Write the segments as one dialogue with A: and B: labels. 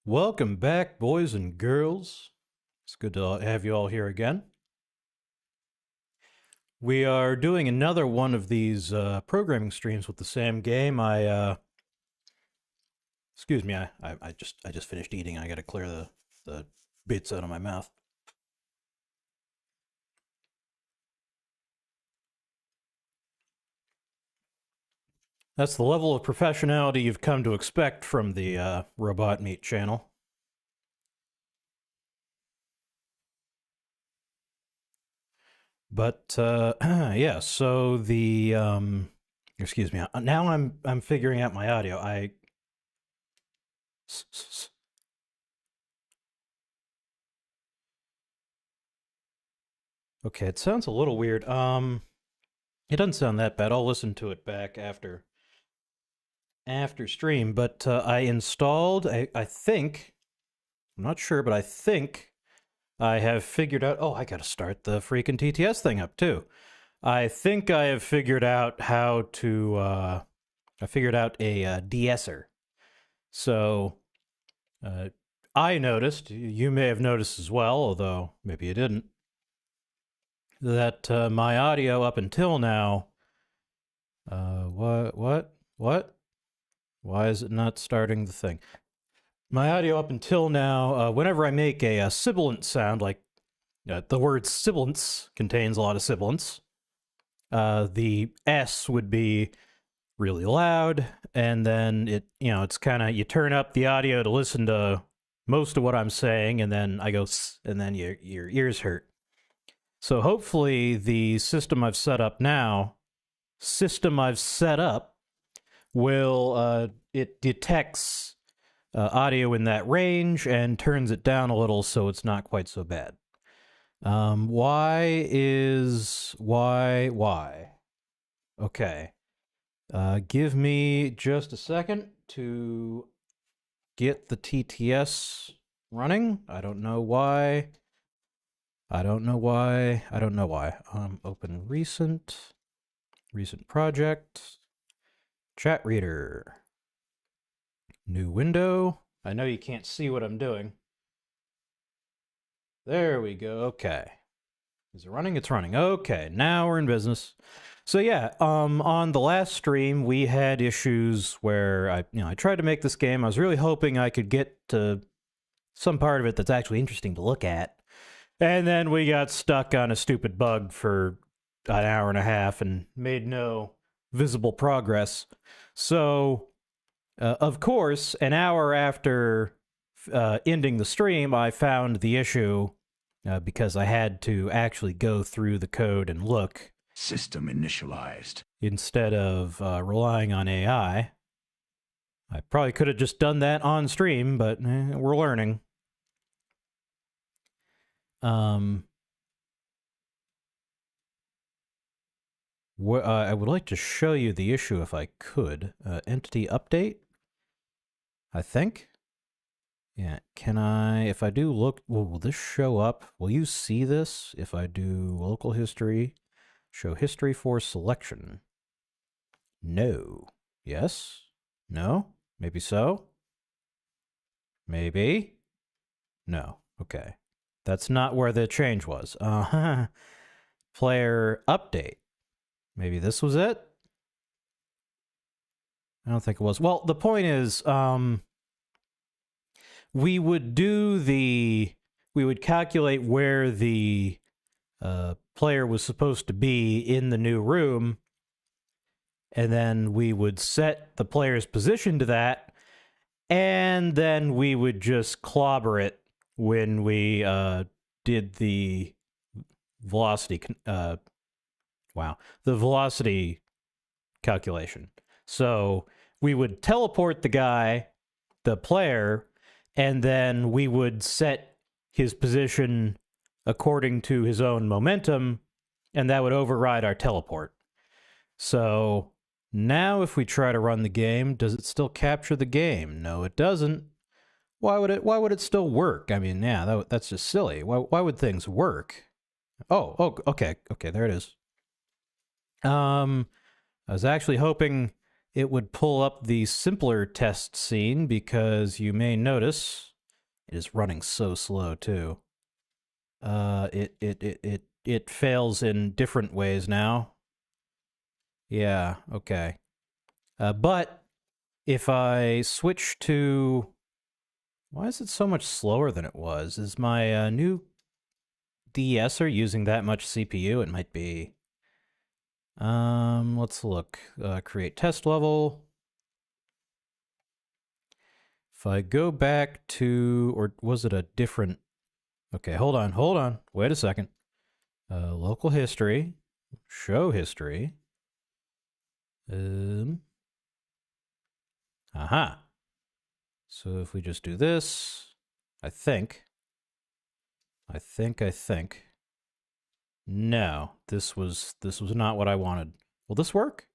A: Welcome back, boys and girls. It's good to have you all here again. We are doing another one of these programming streams with the same game. Excuse me, I just finished eating. I got to clear the bits out of my mouth. That's the level of professionality you've come to expect from the Robot Meat channel. But yeah, so the excuse me. Now I'm figuring out my audio. Okay, it sounds a little weird. It doesn't sound that bad. I'll listen to it back after stream. But I installed. I think. I'm not sure, but I think I have figured out. Oh, I got to start the freaking TTS thing up too. I think I have figured out how to. I figured out a de-esser. So I noticed. You may have noticed as well, although maybe you didn't. That my audio up until now. What? Why is it not starting the thing? My audio up until now, whenever I make a sibilant sound, like the word sibilance contains a lot of sibilants, the S would be really loud, and then it's kind of, you turn up the audio to listen to most of what I'm saying, and then I go, and then your ears hurt. So hopefully the system I've set up will, it detects audio in that range and turns it down a little so it's not quite so bad. Why? Okay. Give me just a second to get the TTS running. I don't know why. Open recent project, chat reader, new window. I know you can't see what I'm doing. There we go. Okay. Is it running? It's running. Okay, now we're in business. So yeah, on the last stream we had issues where I tried to make this game. I was really hoping I could get to some part of it that's actually interesting to look at. And then we got stuck on a stupid bug for an hour and a half and made no visible progress. So, of course, an hour after ending the stream, I found the issue because I had to actually go through the code and look.
B: System initialized.
A: Instead of relying on AI. I probably could have just done that on stream, but we're learning. I would like to show you the issue if I could. Entity update, I think. Yeah, can I, if I do look, will this show up? Will you see this if I do local history? Show history for selection. No. Yes? No? Maybe so? Maybe? No. Okay. That's not where the change was. Player update. Maybe this was it? I don't think it was. Well, the point is, we would calculate where the player was supposed to be in the new room, and then we would set the player's position to that, and then we would just clobber it when we did the velocity the velocity calculation. So we would teleport the player, and then we would set his position according to his own momentum, and that would override our teleport. So now if we try to run the game, does it still capture the game? No, it doesn't. Why would it still work? I mean, yeah, that's just silly. Why would things work? Oh, okay, there it is. I was actually hoping it would pull up the simpler test scene, because you may notice It is running so slow too. It fails in different ways now. Yeah, okay. But if I switch to... Why is it so much slower than it was? Is my new DSer using that much CPU? It might be. Let's look. Create test level. If I go back to... Or was it a different... Okay, hold on. Wait a second. Local history. Show history. Aha. So if we just do this, I think. No, this was not what I wanted. Will this work?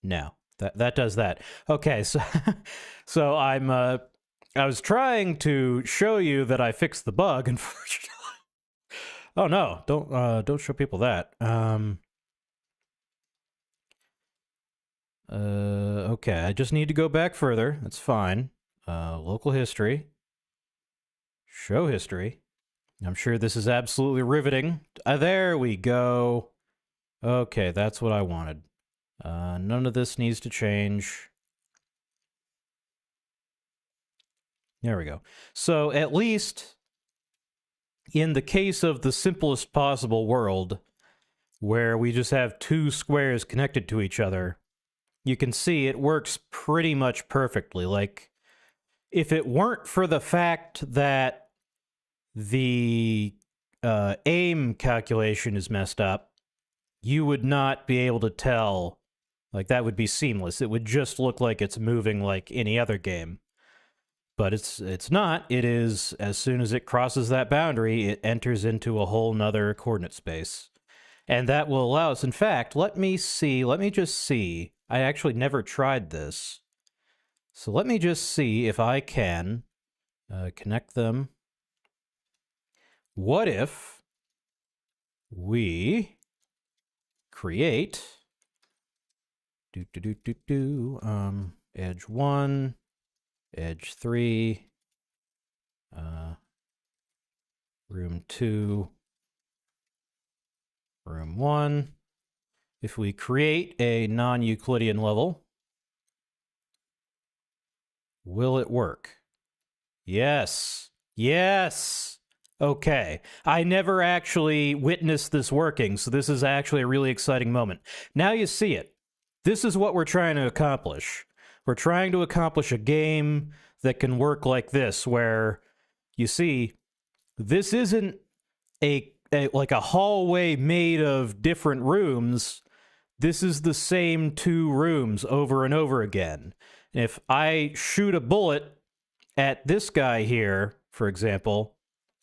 A: No. That does that. Okay, so so I was trying to show you that I fixed the bug, unfortunately. Oh no, don't show people that. Okay, I just need to go back further. That's fine. Local history. Show history. I'm sure this is absolutely riveting. There we go. Okay, that's what I wanted. None of this needs to change. There we go. So at least in the case of the simplest possible world, where we just have two squares connected to each other, you can see it works pretty much perfectly. Like, if it weren't for the fact that the aim calculation is messed up, you would not be able to tell. Like, that would be seamless. It would just look like it's moving like any other game. But it's not. It is, as soon as it crosses that boundary, it enters into a whole nother coordinate space. And that will allow us... In fact, let me just see. I actually never tried this. So let me just see if I can connect them. What if we create edge 1, edge 3, room 2, room 1. If we create a non-Euclidean level, will it work? Yes. Yes. Okay. I never actually witnessed this working, so this is actually a really exciting moment. Now you see it. This is what we're trying to accomplish. We're trying to accomplish a game that can work like this, where you see this isn't like a hallway made of different rooms. This is the same two rooms over and over again. And if I shoot a bullet at this guy here, for example,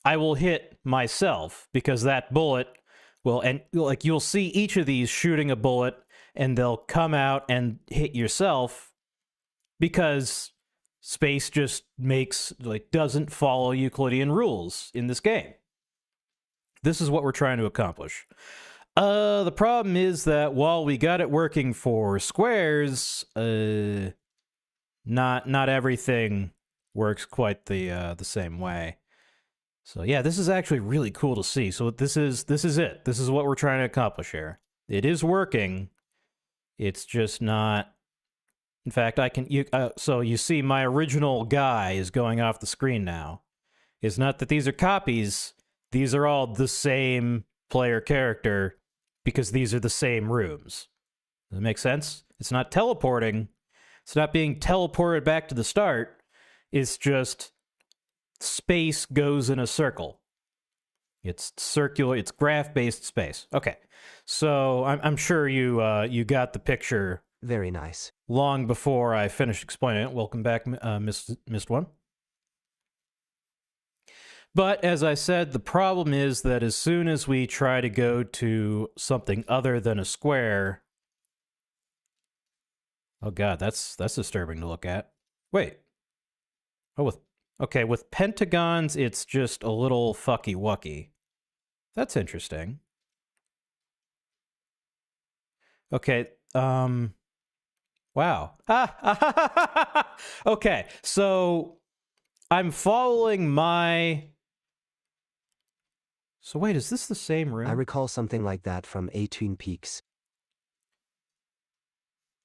A: I will hit myself, because that bullet will... And like, you'll see each of these shooting a bullet, and they'll come out and hit yourself, because space just doesn't follow Euclidean rules in this game. This is what we're trying to accomplish. The problem is that while we got it working for squares, not everything works quite the same way. So yeah, this is actually really cool to see. So this is it. This is what we're trying to accomplish here. It is working. It's just not... In fact, so you see my original guy is going off the screen now. It's not that these are copies. These are all the same player character, because these are the same rooms. Does that make sense? It's not teleporting. It's not being teleported back to the start. It's just space goes in a circle. It's circular. It's graph-based space. Okay, so I'm sure you got the picture.
C: Very nice.
A: Long before I finished explaining it. Welcome back, missed one. But as I said, the problem is that as soon as we try to go to something other than a square... Oh god, that's disturbing to look at. Wait. Oh, with pentagons, it's just a little fucky-wucky. That's interesting. Okay, wow. Okay, so I'm following my... So wait, is this the same room?
C: I recall something like that from A Twin Peaks.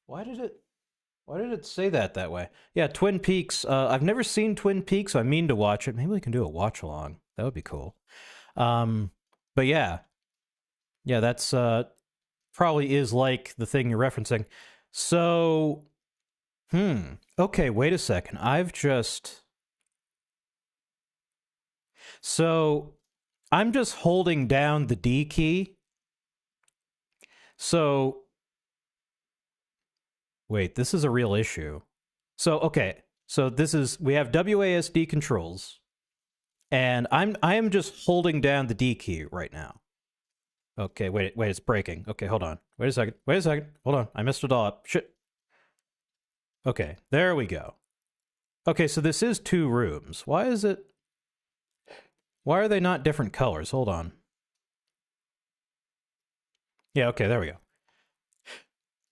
A: Why did it say that way? Yeah, Twin Peaks. I've never seen Twin Peaks, so I mean to watch it. Maybe we can do a watch along. That would be cool. But yeah, that's probably is like the thing you're referencing. So, okay, wait a second. I'm just holding down the D key. So, wait, this is a real issue. So, okay, so we have WASD controls, and I am just holding down the D key right now. Okay, wait, it's breaking. Okay, hold on. Wait a second. Hold on, I messed it all up. Shit. Okay, there we go. Okay, so this is 2 rooms. Why are they not different colors? Hold on. Yeah, okay, there we go.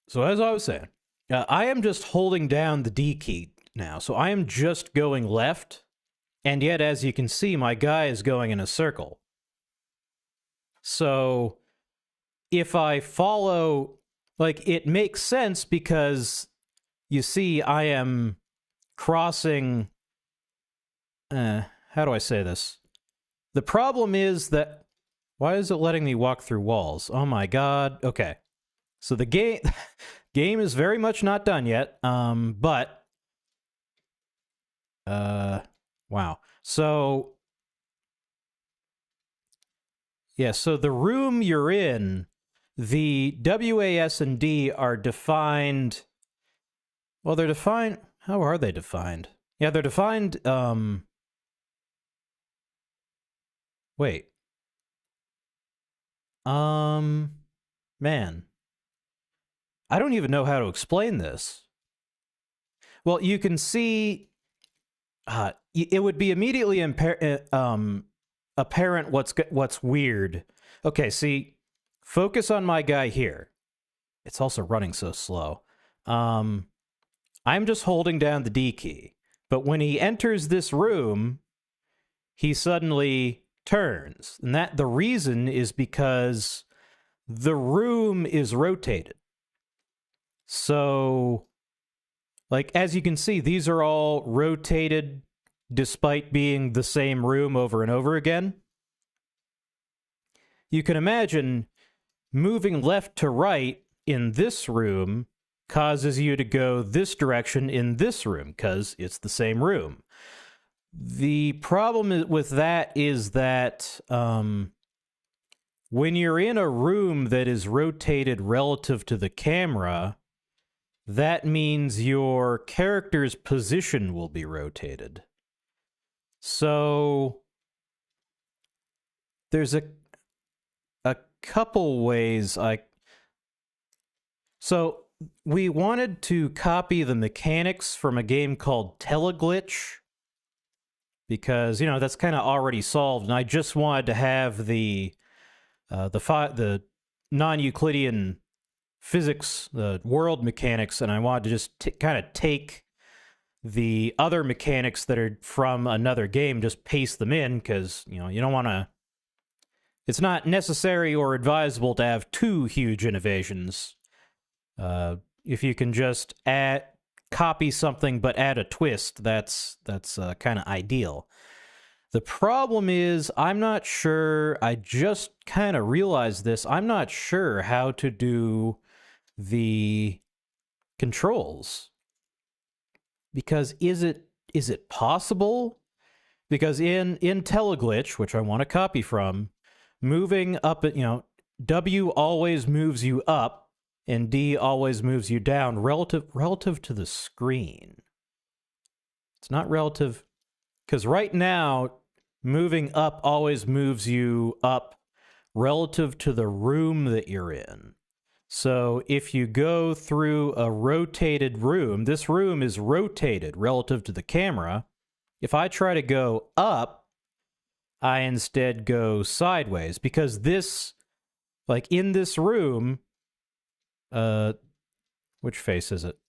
A: So as I was saying, I am just holding down the D key now. So I am just going left, and yet, as you can see, my guy is going in a circle. So if I follow, like, it makes sense because you see I am crossing... how do I say this? The problem is that... Why is it letting me walk through walls? Oh my god. Okay. So the game is very much not done yet. But wow. So yeah, so the room you're in, the WAS and D are defined... Well, they're defined... How are they defined? Yeah, they're defined... Wait. Man. I don't even know how to explain this. Well, you can see... it would be immediately apparent what's weird. Okay, see, focus on my guy here. It's also running so slow. I'm just holding down the D key. But when he enters this room, he suddenly turns. And the reason is because the room is rotated. So, like, as you can see, these are all rotated despite being the same room over and over again. You can imagine moving left to right in this room causes you to go this direction in this room because it's the same room. The problem with that is that when you're in a room that is rotated relative to the camera, that means your character's position will be rotated. So there's a couple ways So we wanted to copy the mechanics from a game called Teleglitch because, you know, that's kind of already solved, and I just wanted to have the non-Euclidean physics, the world mechanics, and I wanted to just kind of take the other mechanics that are from another game, just paste them in, because, you know, you don't want to... It's not necessary or advisable to have 2 huge innovations. If you can just copy something but add a twist, that's kind of ideal. The problem is, I'm not sure, I just kind of realized this, I'm not sure how to do the controls. Because is it possible? Because in Teleglitch, which I want to copy from, moving up, you know, W always moves you up, and D always moves you down relative to the screen. It's not relative, because right now, moving up always moves you up relative to the room that you're in. So if you go through a rotated room, this room is rotated relative to the camera. If I try to go up, I instead go sideways, because this, like in this room, which face is it?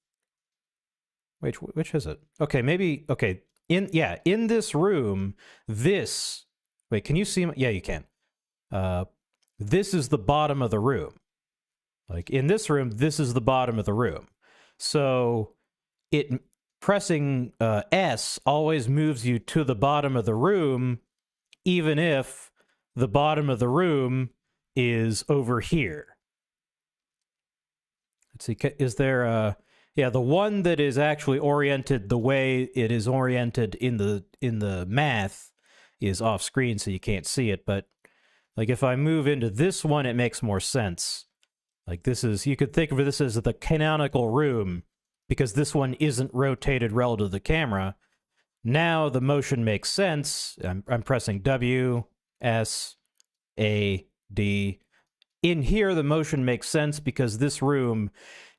A: Which is it? Okay, maybe, okay, in this room, this, wait, can you see? Yeah, you can. This is the bottom of the room. Like in this room, this is the bottom of the room. So it pressing S always moves you to the bottom of the room, even if the bottom of the room is over here. Let's see, is there a... Yeah, the one that is actually oriented the way it is oriented in the math is off screen, so you can't see it. But like if I move into this one, it makes more sense. Like this is, you could think of this as the canonical room because this one isn't rotated relative to the camera. Now the motion makes sense. I'm pressing W, S, A, D. In here, the motion makes sense because this room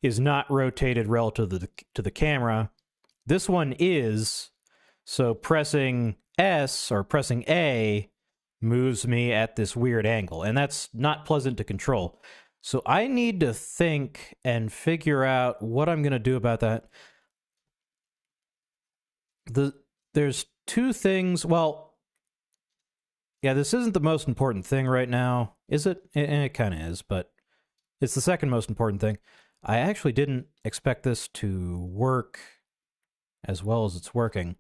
A: is not rotated relative to the camera. This one is, so pressing S or pressing A moves me at this weird angle, and that's not pleasant to control. So I need to think and figure out what I'm going to do about that. There's two things. Well, yeah, this isn't the most important thing right now, is it? And it kind of is, but it's the second most important thing. I actually didn't expect this to work as well as it's working.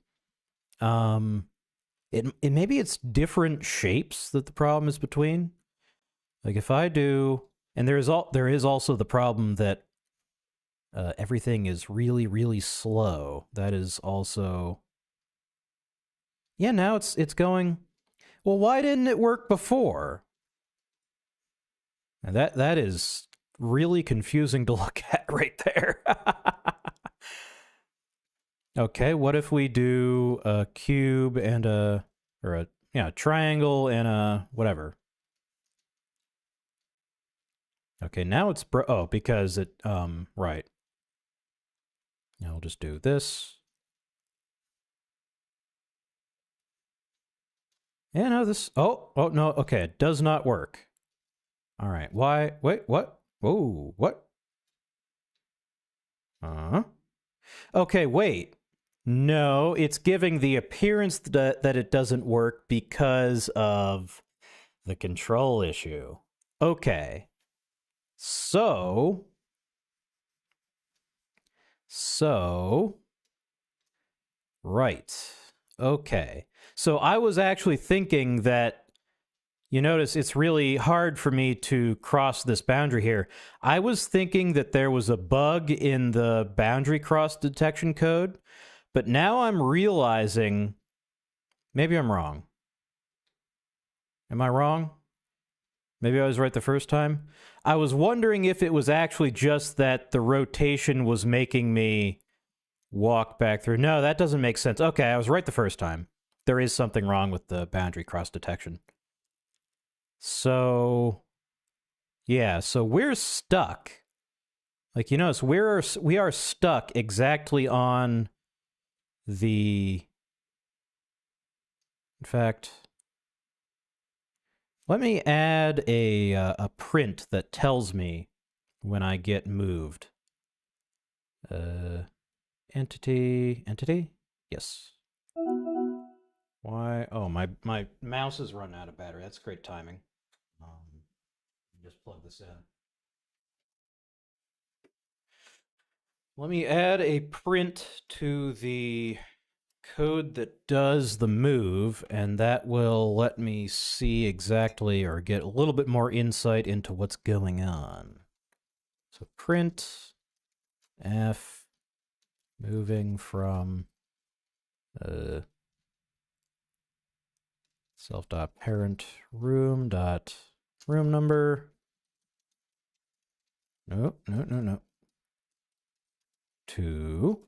A: Maybe it's different shapes that the problem is between. Like if I do, and there is also the problem that everything is really, really slow. That is also, yeah. Now it's going. Well, why didn't it work before? And that is really confusing to look at right there. Okay, what if we do a cube and a triangle and a whatever? Okay, now it's because it right. I'll just do this. Yeah, no, this oh no, okay, it does not work. All right. Why? Wait, what? Whoa, what? Okay, wait. No, it's giving the appearance that it doesn't work because of the control issue. Okay. So, right. Okay. So I was actually thinking that, you notice it's really hard for me to cross this boundary here. I was thinking that there was a bug in the boundary cross detection code, but now I'm realizing maybe I'm wrong. Am I wrong? Maybe I was right the first time. I was wondering if it was actually just that the rotation was making me walk back through. No, that doesn't make sense. Okay, I was right the first time. There is something wrong with the boundary cross detection. So, yeah, so we're stuck. Like, you notice we are stuck exactly on the... In fact, let me add a print that tells me when I get moved. Entity? Yes. Why? Oh, my mouse is running out of battery. That's great timing. Just plug this in. Let me add a print to the code that does the move, and that will let me see exactly or get a little bit more insight into what's going on. So print F moving from self.parent room number. No. To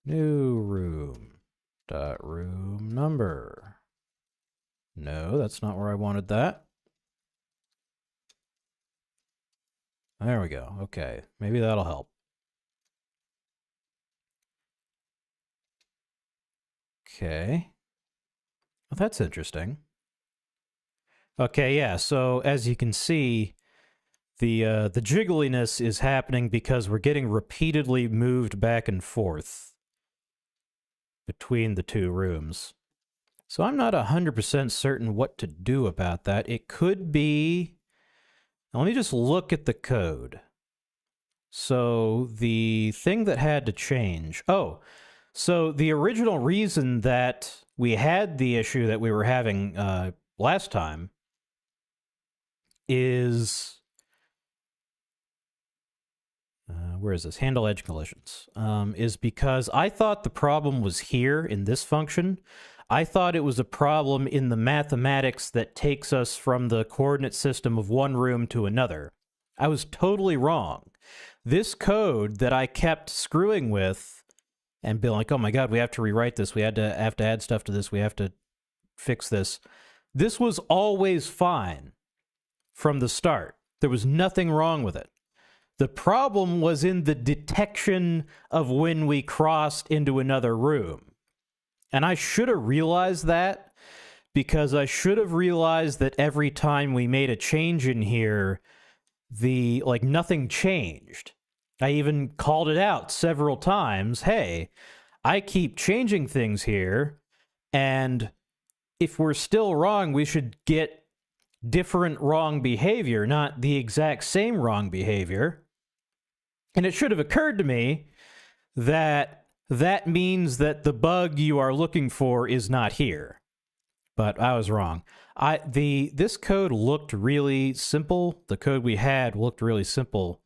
A: new room number. No, that's not where I wanted that. There we go. Okay, maybe that'll help. Okay. Well, that's interesting. Okay, yeah, so as you can see, the jiggliness is happening because we're getting repeatedly moved back and forth. between the two rooms. So I'm not 100% certain what to do about that. It could be... Let me just look at the code. So the thing that had to change... Oh, so the original reason that we had the issue that we were having last time is... where is this? Handle edge collisions. Is because I thought the problem was here in this function. I thought it was a problem in the mathematics that takes us from the coordinate system of one room to another. I was totally wrong. This code that I kept screwing with and being like, oh my god, we have to rewrite this, we have to add stuff to this, we have to fix this. This was always fine from the start. There was nothing wrong with it. The problem was in the detection of when we crossed into another room. And I should have realized that, because I should have realized that every time we made a change in here, nothing changed. I even called it out several times. Hey, I keep changing things here, and if we're still wrong, we should get different wrong behavior, not the exact same wrong behavior. And it should have occurred to me that that means that the bug you are looking for is not here. But I was wrong. This code looked really simple. The code we had looked really simple.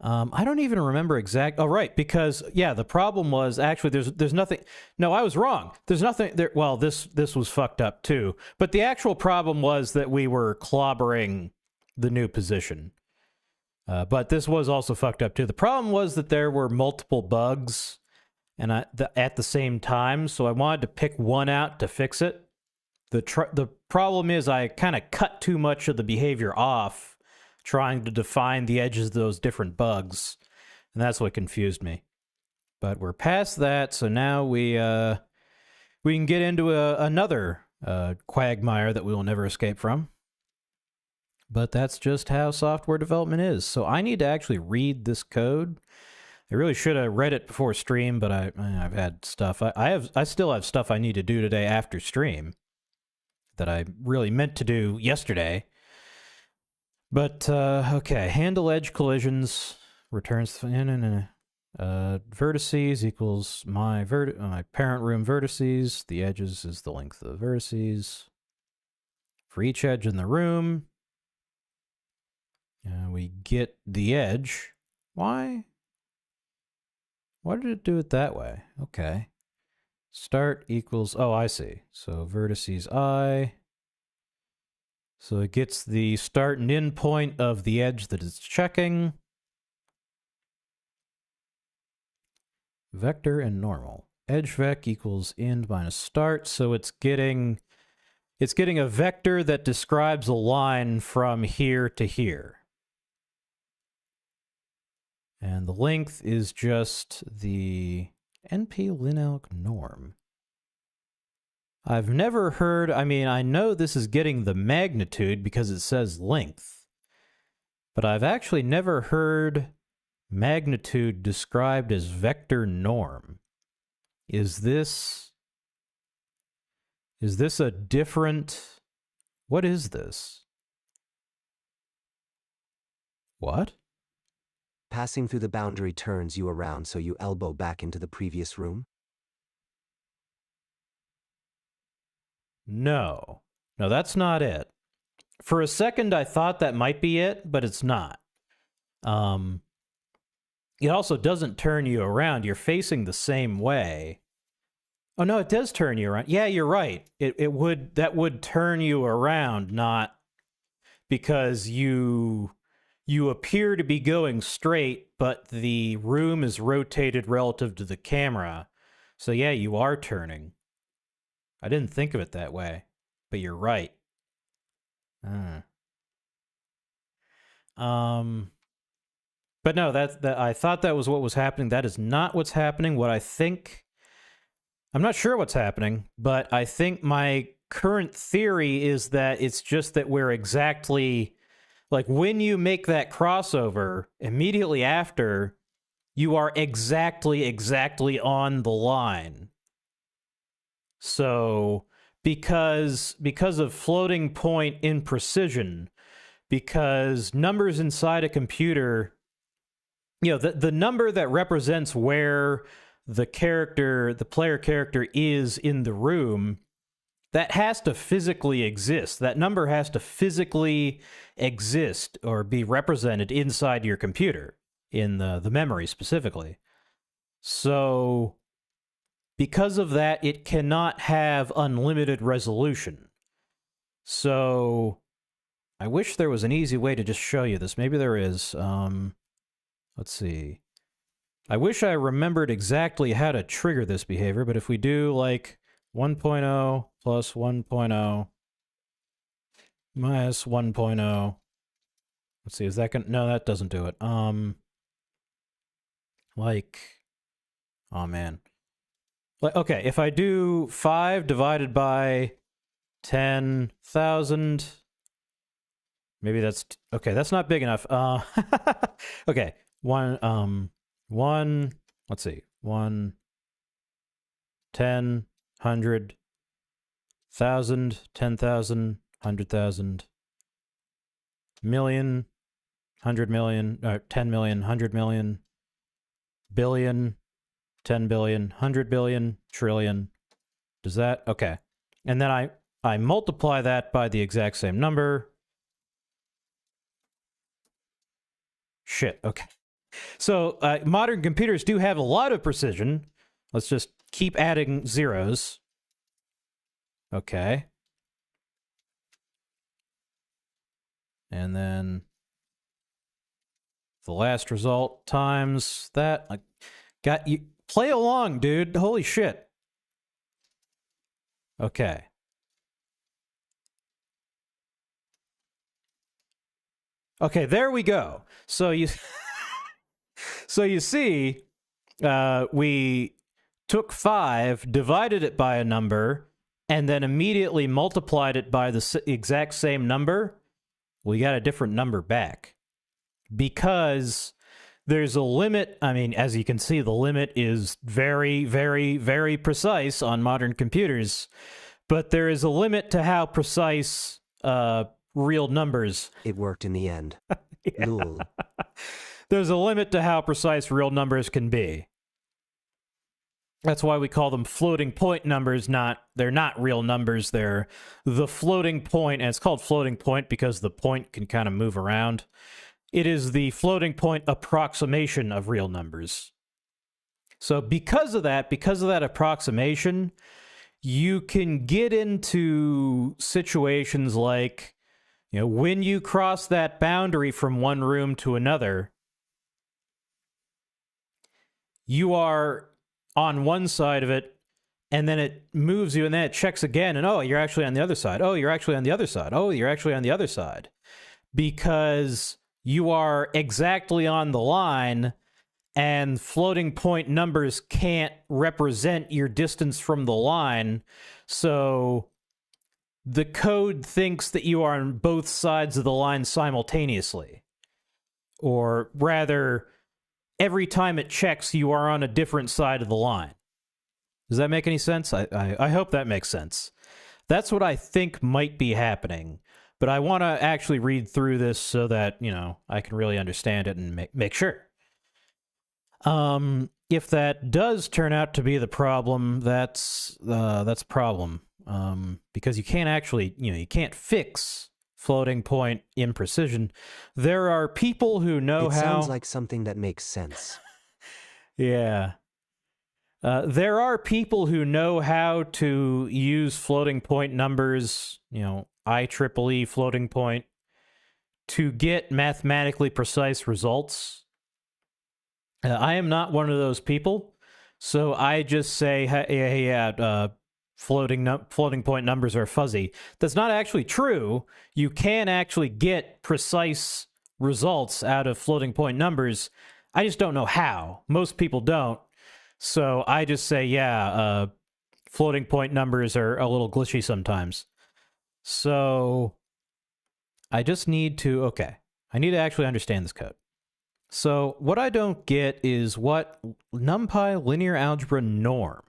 A: I don't even remember exact. Oh, right, because yeah, the problem was actually there's nothing. No, I was wrong. There's nothing there. Well, this was fucked up too. But the actual problem was that we were clobbering the new position. But this was also fucked up too. The problem was that there were multiple bugs, and at the same time. So I wanted to pick one out to fix it. The problem is I kind of cut too much of the behavior off, trying to define the edges of those different bugs, and that's what confused me. But we're past that, so now we can get into another quagmire that we will never escape from. But that's just how software development is. So I need to actually read this code. I really should have read it before stream, but I've had stuff. I still have stuff I need to do today after stream that I really meant to do yesterday. But, okay, handle edge collisions returns... vertices equals my parent room vertices. The edges is the length of the vertices. For each edge in the room, we get the edge. Why? Why did it do it that way? Okay. Start equals... Oh, I see. So vertices I... So it gets the start and end point of the edge that it's checking. Vector and normal. Edge vec equals end minus start. So it's getting a vector that describes a line from here to here. And the length is just the NP-linalc norm. I've never heard, I mean, I know this is getting the magnitude because it says length, but I've actually never heard magnitude described as vector norm. Is this a different... What is this? What?
C: Passing through the boundary turns you around so you elbow back into the previous room?
A: No. No, that's not it. For a second, I thought that might be it, but it's not. It also doesn't turn you around. You're facing the same way. Oh, no, it does turn you around. Yeah, you're right. That would turn you around, not because you appear to be going straight, but the room is rotated relative to the camera. So yeah, you are turning. I didn't think of it that way, but you're right. But no, that I thought that was what was happening. That is not what's happening. What I think... I'm not sure what's happening, but I think my current theory is that it's just that we're exactly... Like, when you make that crossover, immediately after, you are exactly on the line. So because of floating point imprecision, because numbers inside a computer, the number that represents where the player character is in the room, that has to physically exist. That number has to physically exist or be represented inside your computer, in the memory specifically. So because of that, it cannot have unlimited resolution. So I wish there was an easy way to just show you this. Maybe there is. Let's see. I wish I remembered exactly how to trigger this behavior, but if we do like 1.0 plus 1.0 minus 1.0, let's see, is that gonna... No, that doesn't do it. Like, oh man. Like, okay, if I do 5 divided by 10,000, maybe that's okay. That's not big enough. Okay, one. Let's see, 1, 10, 100, 1,000, 10,000, 100,000, million, 100 million, 10 million, 100 million, billion, 10 billion, 100 billion, trillion. Does that? Okay. And then I multiply that by the exact same number. Shit, okay. So modern computers do have a lot of precision. Let's just keep adding zeros. Okay. And then the last result times that. I got you. Play along, dude. Holy shit. Okay. Okay, there we go. So you so you see, we took 5, divided it by a number, and then immediately multiplied it by the exact same number. We got a different number back. Because there's a limit. I mean, as you can see, the limit is very, very, very precise on modern computers. But there is a limit to how precise real numbers...
C: It worked in the end.
A: Yeah.
C: Lol.
A: There's a limit to how precise real numbers can be. That's why we call them floating point numbers. They're not real numbers. They're the floating point, and it's called floating point because the point can kind of move around. It is the floating point approximation of real numbers. So because of that approximation, you can get into situations like, when you cross that boundary from one room to another, you are on one side of it, and then it moves you, and then it checks again, and oh, you're actually on the other side. Oh, you're actually on the other side. Oh, you're actually on the other side. Because you are exactly on the line, and floating point numbers can't represent your distance from the line, so the code thinks that you are on both sides of the line simultaneously. Or rather, every time it checks, you are on a different side of the line. Does that make any sense? I hope that makes sense. That's what I think might be happening. But I want to actually read through this so that, I can really understand it and make sure. If that does turn out to be the problem, that's a problem. Because you can't actually, you can't fix floating point imprecision. There are people who know
C: It
A: how...
C: sounds like something that makes sense.
A: Yeah. There are people who know how to use floating point numbers, IEEE floating point, to get mathematically precise results. I am not one of those people, so I just say, hey, floating point numbers are fuzzy. That's not actually true. You can actually get precise results out of floating point numbers. I just don't know how. Most people don't. So I just say, yeah, floating point numbers are a little glitchy sometimes. So I just need to, I need to actually understand this code. So what I don't get is what NumPy linear algebra norm.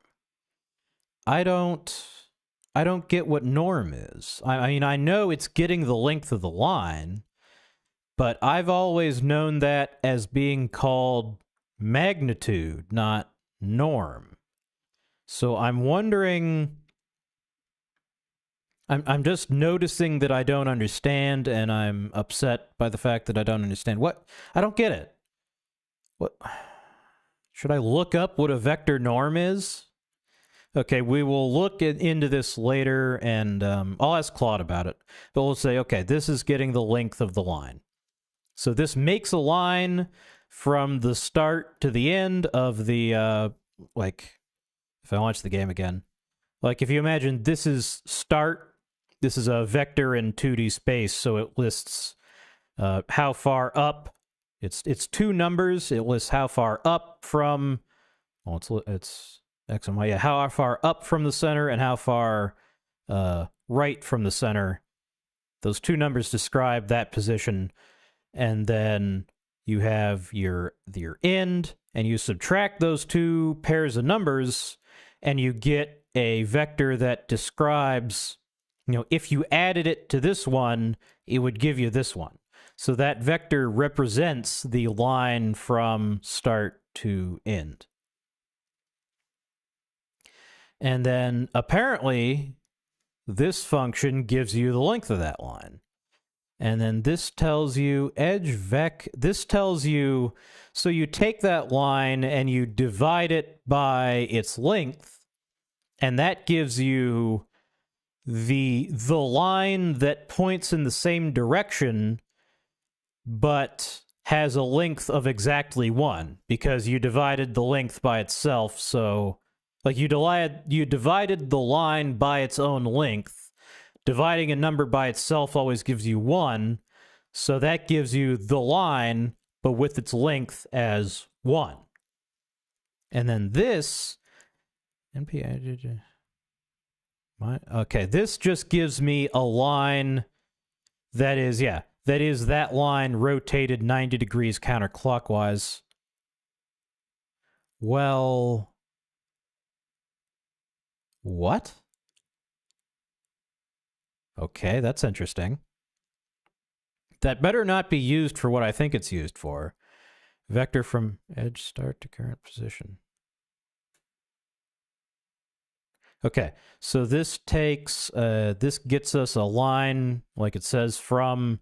A: I don't get what norm is. I mean, I know it's getting the length of the line, but I've always known that as being called magnitude, not norm. So I'm wondering, I'm just noticing that I don't understand, and I'm upset by the fact that I don't understand. What? I don't get it. What? Should I look up what a vector norm is? Okay, we will look into this later, and I'll ask Claude about it. But we'll say, okay, this is getting the length of the line. So this makes a line from the start to the end of the, like, if I watch the game again, like if you imagine this is start, this is a vector in 2D space, so it lists how far up. It's two numbers. It lists how far up from. Well, it's X and Y. Yeah, how far up from the center and how far right from the center. Those two numbers describe that position, and then you have your end, and you subtract those two pairs of numbers, and you get a vector that describes, you know, if you added it to this one, it would give you this one. So that vector represents the line from start to end. And then apparently this function gives you the length of that line. And then this tells you edge vec. This tells you, so you take that line and you divide it by its length, and that gives you the line that points in the same direction but has a length of exactly 1 because you divided the length by itself. So like you divided the line by its own length. Dividing a number by itself always gives you 1, so that gives you the line but with its length as 1. And then this okay, this just gives me a line that is, yeah, that is that line rotated 90 degrees counterclockwise. Well, what? Okay, that's interesting. That better not be used for what I think it's used for. Vector from edge start to current position. Okay, so this takes, this gets us a line, like it says, from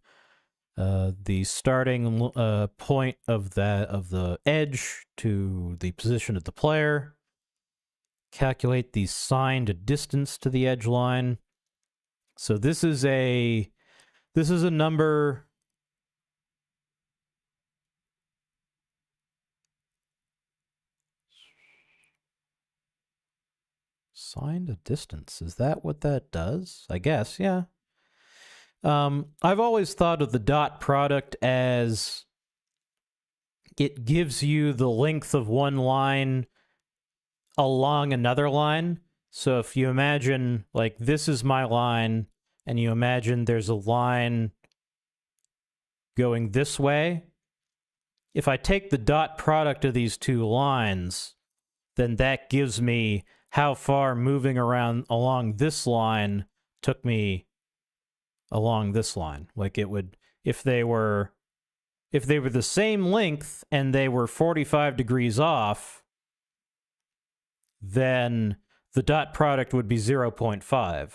A: the starting point of the edge to the position of the player. Calculate the signed distance to the edge line. So this is a number. Signed a distance. Is that what that does? I guess, yeah. I've always thought of the dot product as it gives you the length of one line along another line. So if you imagine, like, this is my line, and you imagine there's a line going this way, if I take the dot product of these two lines, then that gives me how far moving around along this line took me along this line. Like it would, if they were the same length and they were 45 degrees off, then the dot product would be 0.5.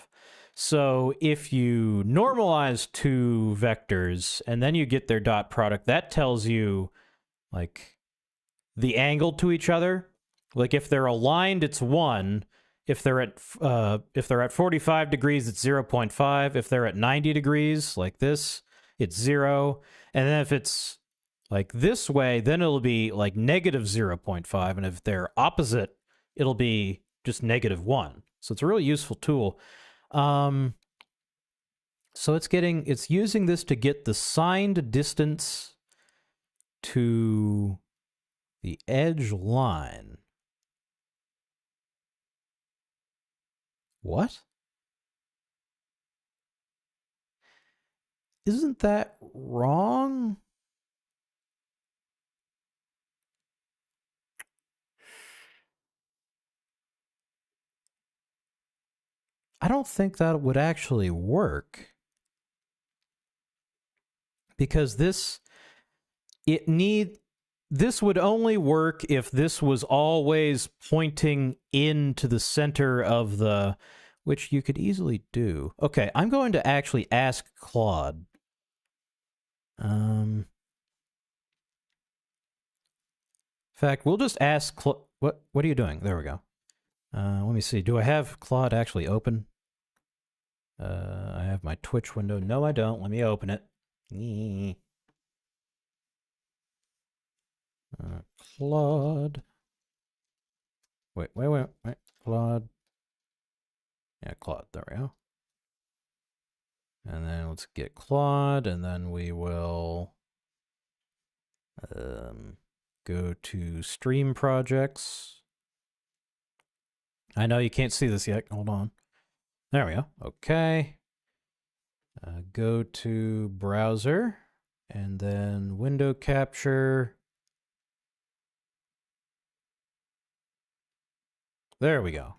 A: So if you normalize two vectors and then you get their dot product, that tells you like the angle to each other. Like if they're aligned, it's 1. If they're at 45 degrees, it's 0.5. If they're at 90 degrees, like this, it's 0. And then if it's like this way, then it'll be like negative 0.5. And if they're opposite, it'll be just negative 1. So it's a really useful tool. So it's using this to get the signed distance to the edge line. What? Isn't that wrong? I don't think that would actually work. Because this would only work if this was always pointing into the center of the, which you could easily do. Okay, I'm going to actually ask Claude. In fact, we'll just ask what are you doing? There we go. Let me see. Do I have Claude actually open? I have my Twitch window. No, I don't. Let me open it. Claude. Wait. Claude. Yeah, Claude. There we go. And then let's get Claude, and then we will go to Stream Projects. I know you can't see this yet. Hold on. There we go. Okay. Go to Browser, and then Window Capture. There we go.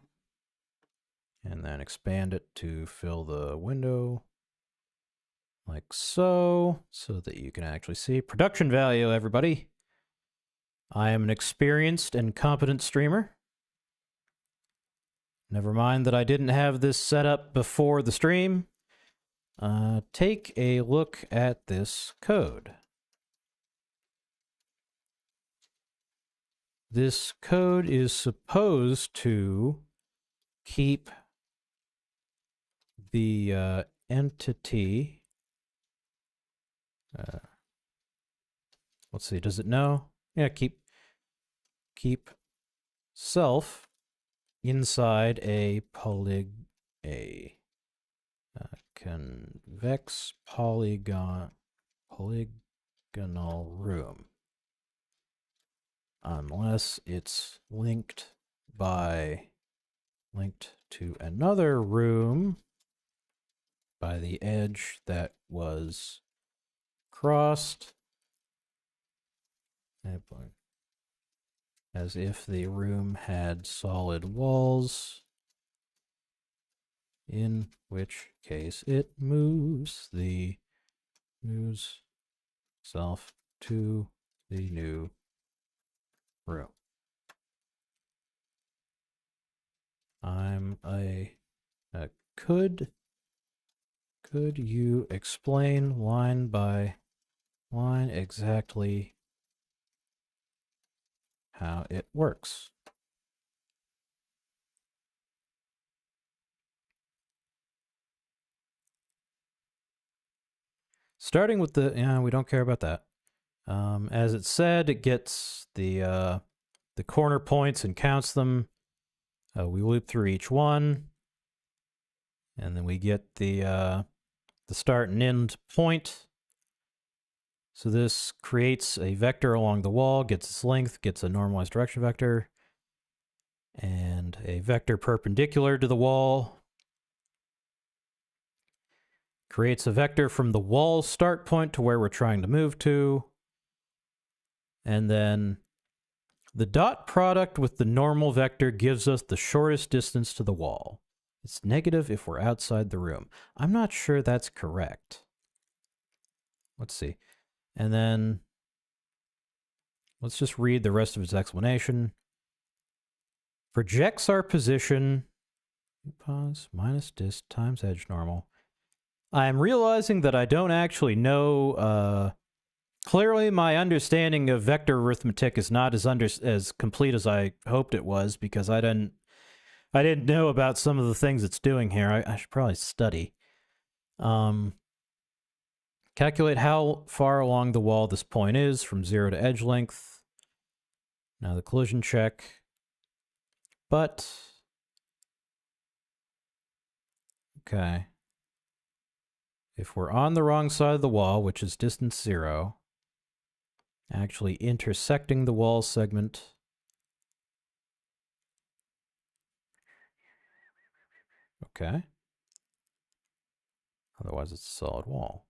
A: And then expand it to fill the window. Like so that you can actually see. Production value, everybody. I am an experienced and competent streamer. Never mind that I didn't have this set up before the stream. Take a look at this code. This code is supposed to keep the entity. Let's see, does it know? Yeah, keep self inside a convex polygonal room, unless it's linked to another room by the edge that was crossed, as if the room had solid walls, in which case it moves self to the new room. Could you explain line by line exactly how it works? Starting with the, we don't care about that. As it said, it gets the corner points and counts them. We loop through each one, and then we get the start and end point. So this creates a vector along the wall, gets its length, gets a normalized direction vector, and a vector perpendicular to the wall. Creates a vector from the wall start point to where we're trying to move to. And then the dot product with the normal vector gives us the shortest distance to the wall. It's negative if we're outside the room. I'm not sure that's correct. Let's see. And then let's just read the rest of its explanation. Projects our position, pause, minus dist times edge normal. I'm realizing that I don't actually know, clearly my understanding of vector arithmetic is not as complete as I hoped it was, because I didn't know about some of the things it's doing here. I should probably study. Calculate how far along the wall this point is from 0 to edge length. Now the collision check. But, okay. If we're on the wrong side of the wall, which is distance 0, actually intersecting the wall segment, okay. Otherwise it's a solid wall.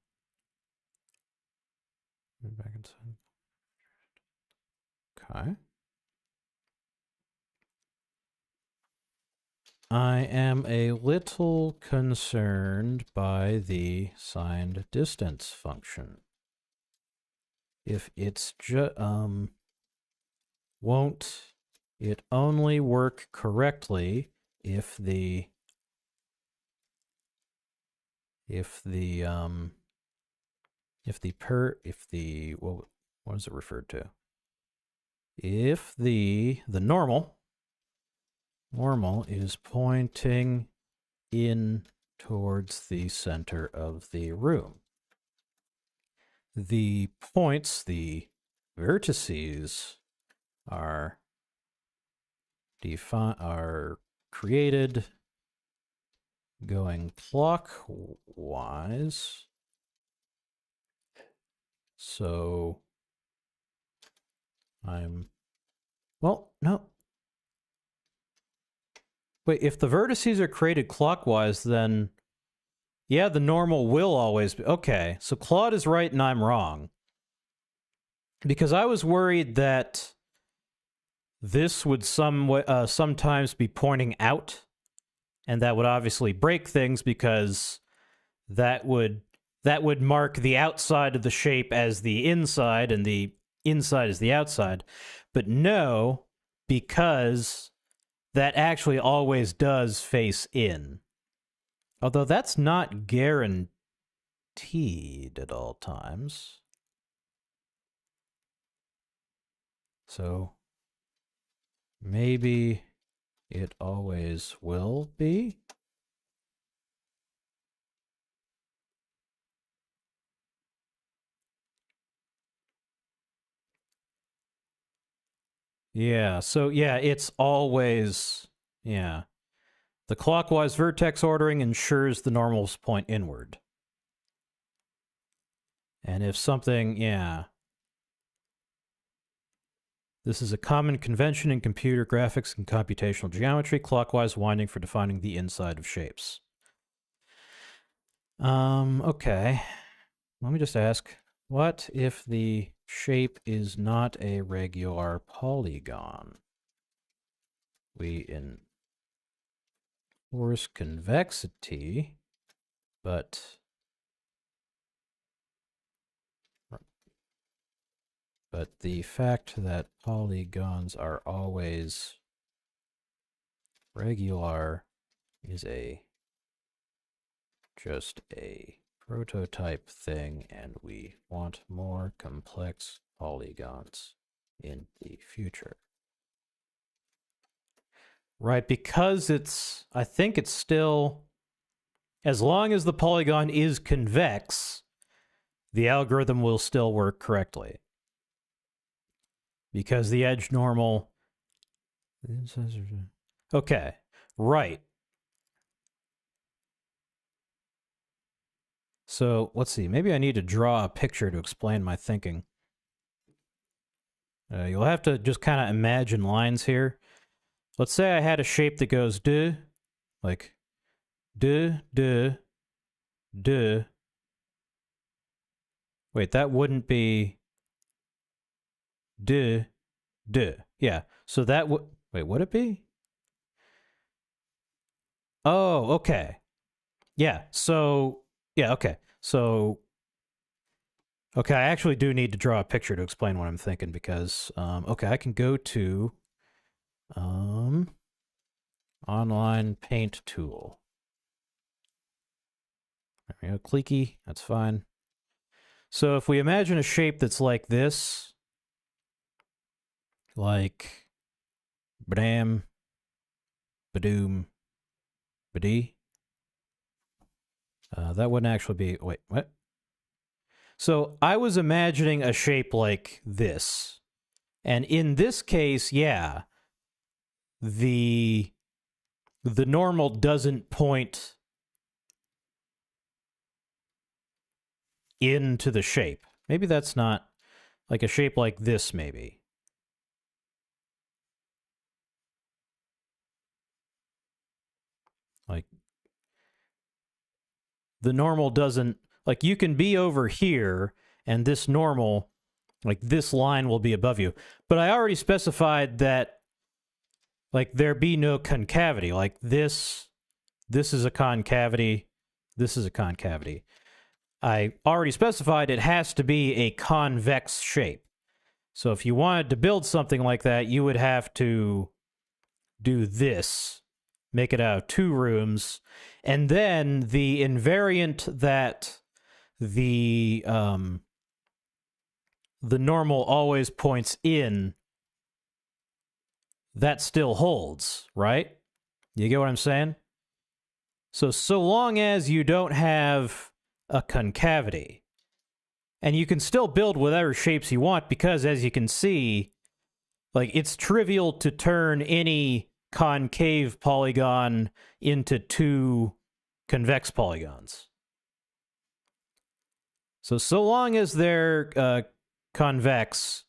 A: Move back inside. Okay. I am a little concerned by the signed distance function. If it's won't it only work correctly if the what is it referred to? If the normal is pointing in towards the center of the room. The points, the vertices, are created going clockwise. So well, no. Wait, if the vertices are created clockwise, then yeah, the normal will always be. Okay, so Claude is right and I'm wrong. Because I was worried that this would sometimes be pointing out, and that would obviously break things because that would mark the outside of the shape as the inside and the inside is the outside. But no, because that actually always does face in. Although that's not guaranteed at all times. So maybe it always will be. Yeah, so yeah, it's always, yeah. The clockwise vertex ordering ensures the normals point inward. And if something, yeah. This is a common convention in computer graphics and computational geometry, clockwise winding for defining the inside of shapes. Okay. Let me just ask, what if the shape is not a regular polygon? We enforce convexity, but the fact that polygons are always regular is just a prototype thing, and we want more complex polygons in the future. Right, because I think it's still, as long as the polygon is convex, the algorithm will still work correctly. Because the edge normal... Okay, right. So, let's see. Maybe I need to draw a picture to explain my thinking. You'll have to just kind of imagine lines here. Let's say I had a shape that goes duh, like duh, duh, duh. Wait, that wouldn't be duh, duh. Yeah, so that would... Wait, would it be? Oh, okay. Yeah, so... Yeah, okay. So... Okay, I actually do need to draw a picture to explain what I'm thinking because... okay, I can go to... online paint tool. There we go, clicky, that's fine. So if we imagine a shape that's like this, like badam, badoom, badee, that wouldn't actually be, wait, what? So I was imagining a shape like this. And in this case, yeah, the normal doesn't point into the shape. Maybe that's not, like a shape like this, maybe. Like, the normal doesn't, like, you can be over here, and this normal, like, this line will be above you. But I already specified that, like there be no concavity. Like this is a concavity, this is a concavity. I already specified it has to be a convex shape. So if you wanted to build something like that, you would have to do this, make it out of 2 rooms, and then the invariant that the normal always points in, that still holds, right? You get what I'm saying? So long as you don't have a concavity, and you can still build whatever shapes you want, because as you can see, like, it's trivial to turn any concave polygon into 2 convex polygons. So long as they're convex,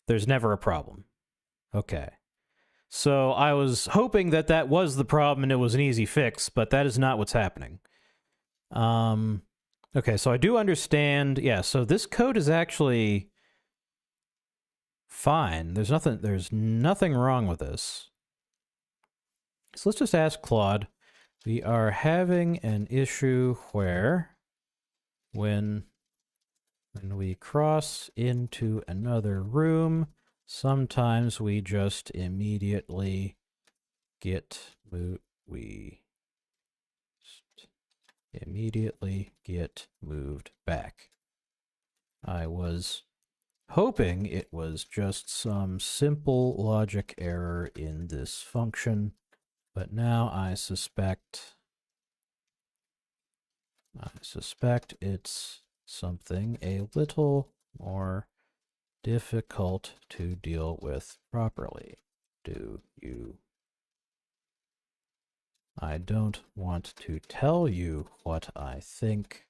A: there's never a problem. Okay. So I was hoping that that was the problem and it was an easy fix, but that is not what's happening. Okay, so I do understand. Yeah, so this code is actually fine. There's nothing wrong with this. So let's just ask Claude. We are having an issue where when we cross into another room, sometimes we just immediately get moved. We immediately get moved back. I was hoping it was just some simple logic error in this function, but now I suspect it's something a little more difficult to deal with properly. I don't want to tell you what I think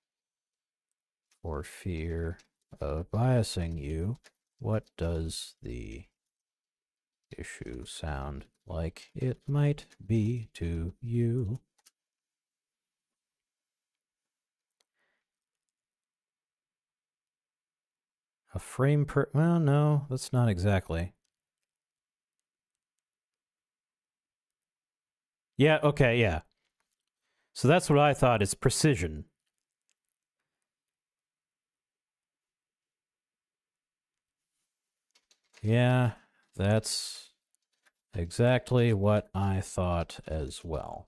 A: for fear of biasing you. What does the issue sound like it might be to you? A frame per... Well, no, that's not exactly. Yeah, okay, yeah. So that's what I thought, is precision. Yeah, that's exactly what I thought as well.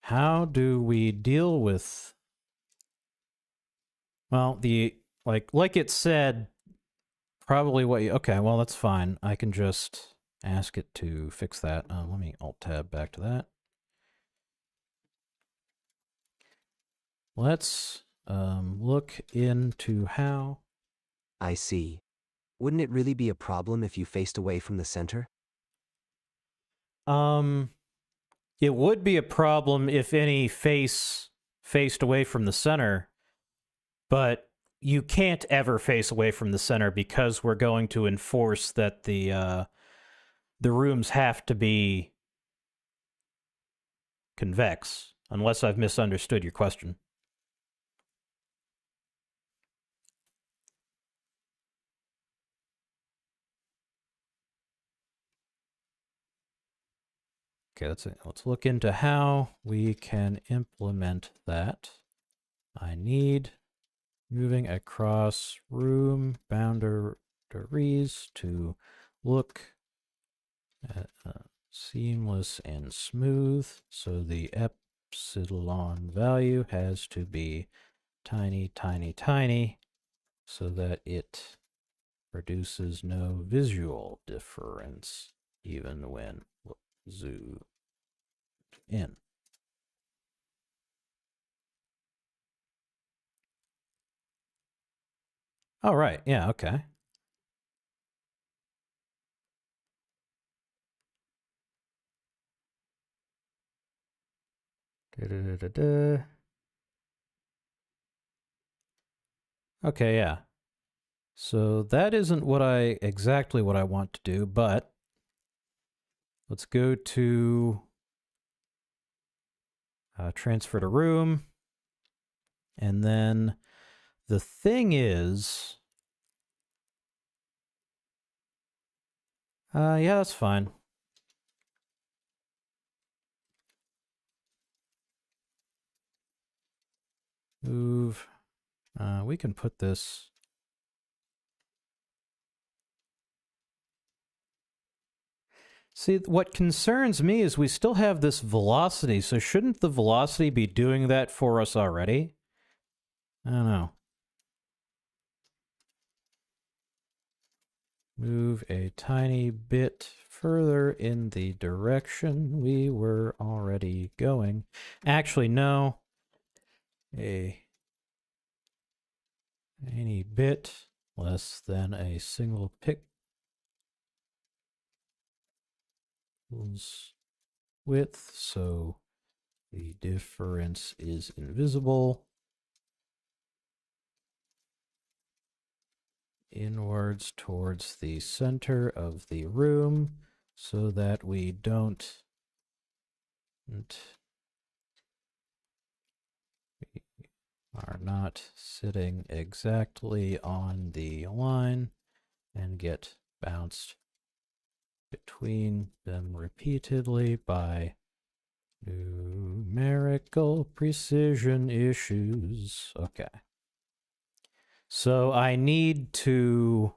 A: How do we deal with... Well, the... Like it said, probably what you... Okay, well, that's fine. I can just ask it to fix that. Let me Alt-Tab back to that. Let's look into how...
C: I see. Wouldn't it really be a problem if you faced away from the center?
A: It would be a problem if any faced away from the center, but you can't ever face away from the center because we're going to enforce that the rooms have to be convex, unless I've misunderstood your question. Okay, let's look into how we can implement that. I need moving across room boundaries to look at, seamless and smooth, so the epsilon value has to be tiny, tiny, tiny, so that it produces no visual difference even when zoomed in. Oh, right. Yeah, okay. Okay, yeah. So that isn't exactly what I want to do, but let's go to transfer to room. And then the thing is, Yeah, that's fine. Move. We can put this. See, what concerns me is we still have this velocity, so shouldn't the velocity be doing that for us already? I don't know. Move a tiny bit further in the direction we were already going. Actually, no. A tiny bit less than a single pixel's width, so the difference is invisible. Inwards towards the center of the room so that we don't we are not sitting exactly on the line and get bounced between them repeatedly by numerical precision issues. Okay. So I need to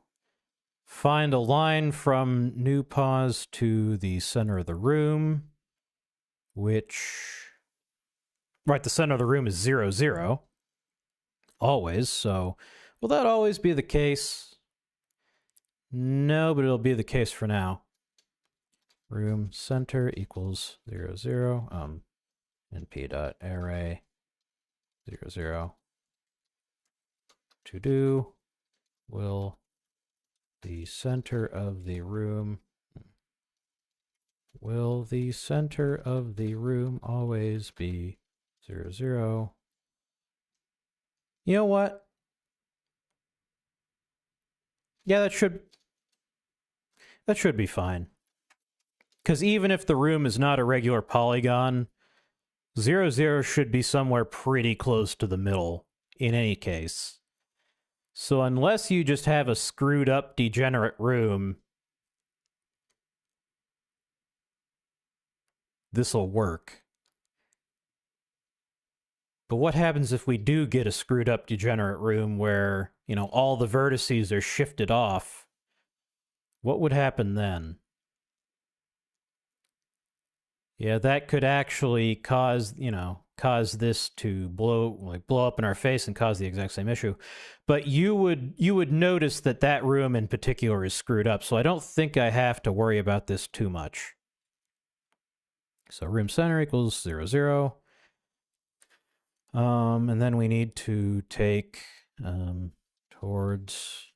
A: find a line from new pause to the center of the room, which... Right, the center of the room is 0, 0. Always, so... Will that always be the case? No, but it'll be the case for now. Room center equals 0, 0. np.array 0, 0. To do will the center of the room always be 0, 0? You know what? Yeah, that should be fine. Because even if the room is not a regular polygon, 0, 0 should be somewhere pretty close to the middle in any case. So unless you just have a screwed up degenerate room, this'll work. But what happens if we do get a screwed up degenerate room where, you know, all the vertices are shifted off? What would happen then? Yeah, that could actually cause, you know, cause this to blow up in our face and cause the exact same issue. But you would notice that that room in particular is screwed up, so I don't think I have to worry about this too much. So room center equals 0, 0. And then we need to take towards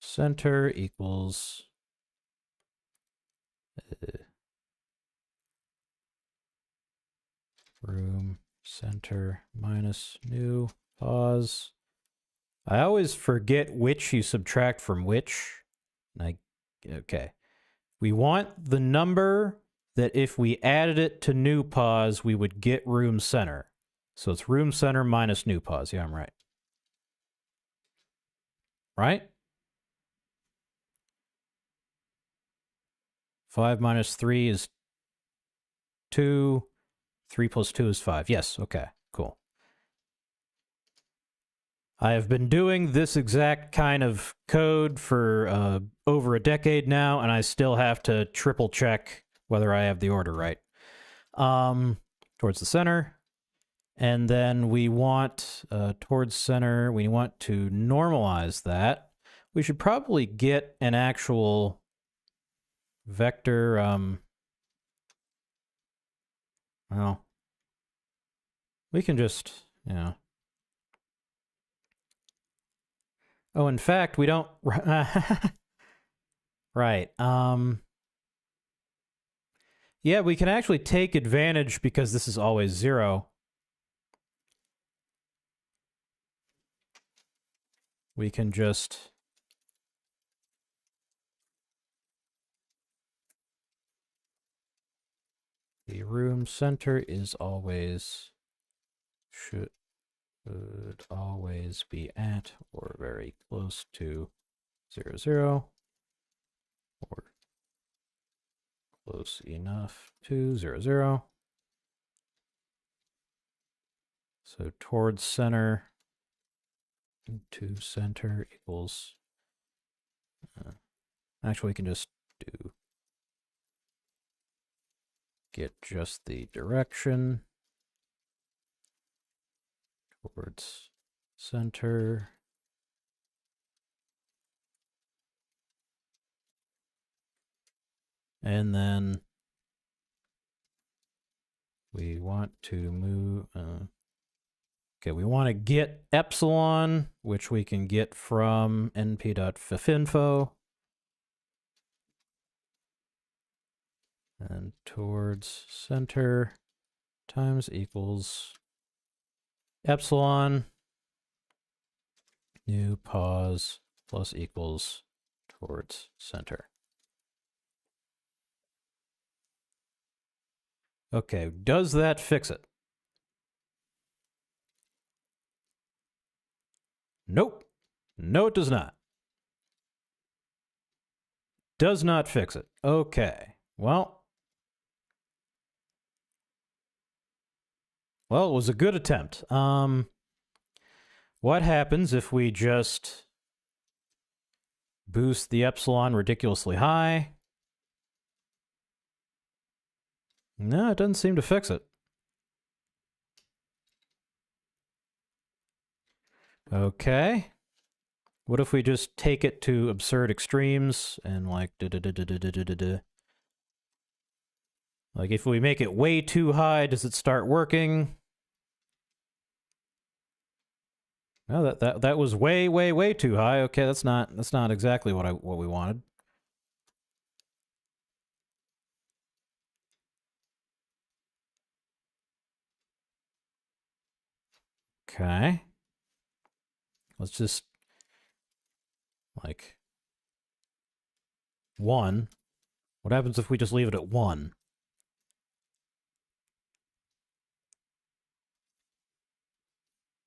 A: center equals room center minus new pause. I always forget which you subtract from which. Okay. We want the number that if we added it to new pause, we would get room center. So it's room center minus new pause. Yeah, I'm right. Right? 5 minus 3 is 2. 3 plus 2 is 5. Yes, okay, cool. I have been doing this exact kind of code for over a decade now, and I still have to triple check whether I have the order right. Towards the center. And then we want, towards center, we want to normalize that. We should probably get an actual vector, well, we can just, yeah. Oh, in fact, we don't, right, yeah, we can actually take advantage because this is always 0. We can just the room center is always should always be at or very close to 0, 0, or close enough to 0, 0. So towards center to center equals... actually, we can just do get just the direction towards center. And then we want to move... okay, we want to get epsilon, which we can get from np.fifinfo. And towards center times equals epsilon new pause plus equals towards center. Okay, does that fix it? Nope. No, it does not. Does not fix it. Okay. Well, it was a good attempt. What happens if we just boost the epsilon ridiculously high? No, it doesn't seem to fix it. Okay. What if we just take it to absurd extremes and like like if we make it way too high, does it start working? No, that was way too high. Okay, that's not exactly what we wanted. Okay. Let's just like 1. What happens if we just leave it at 1?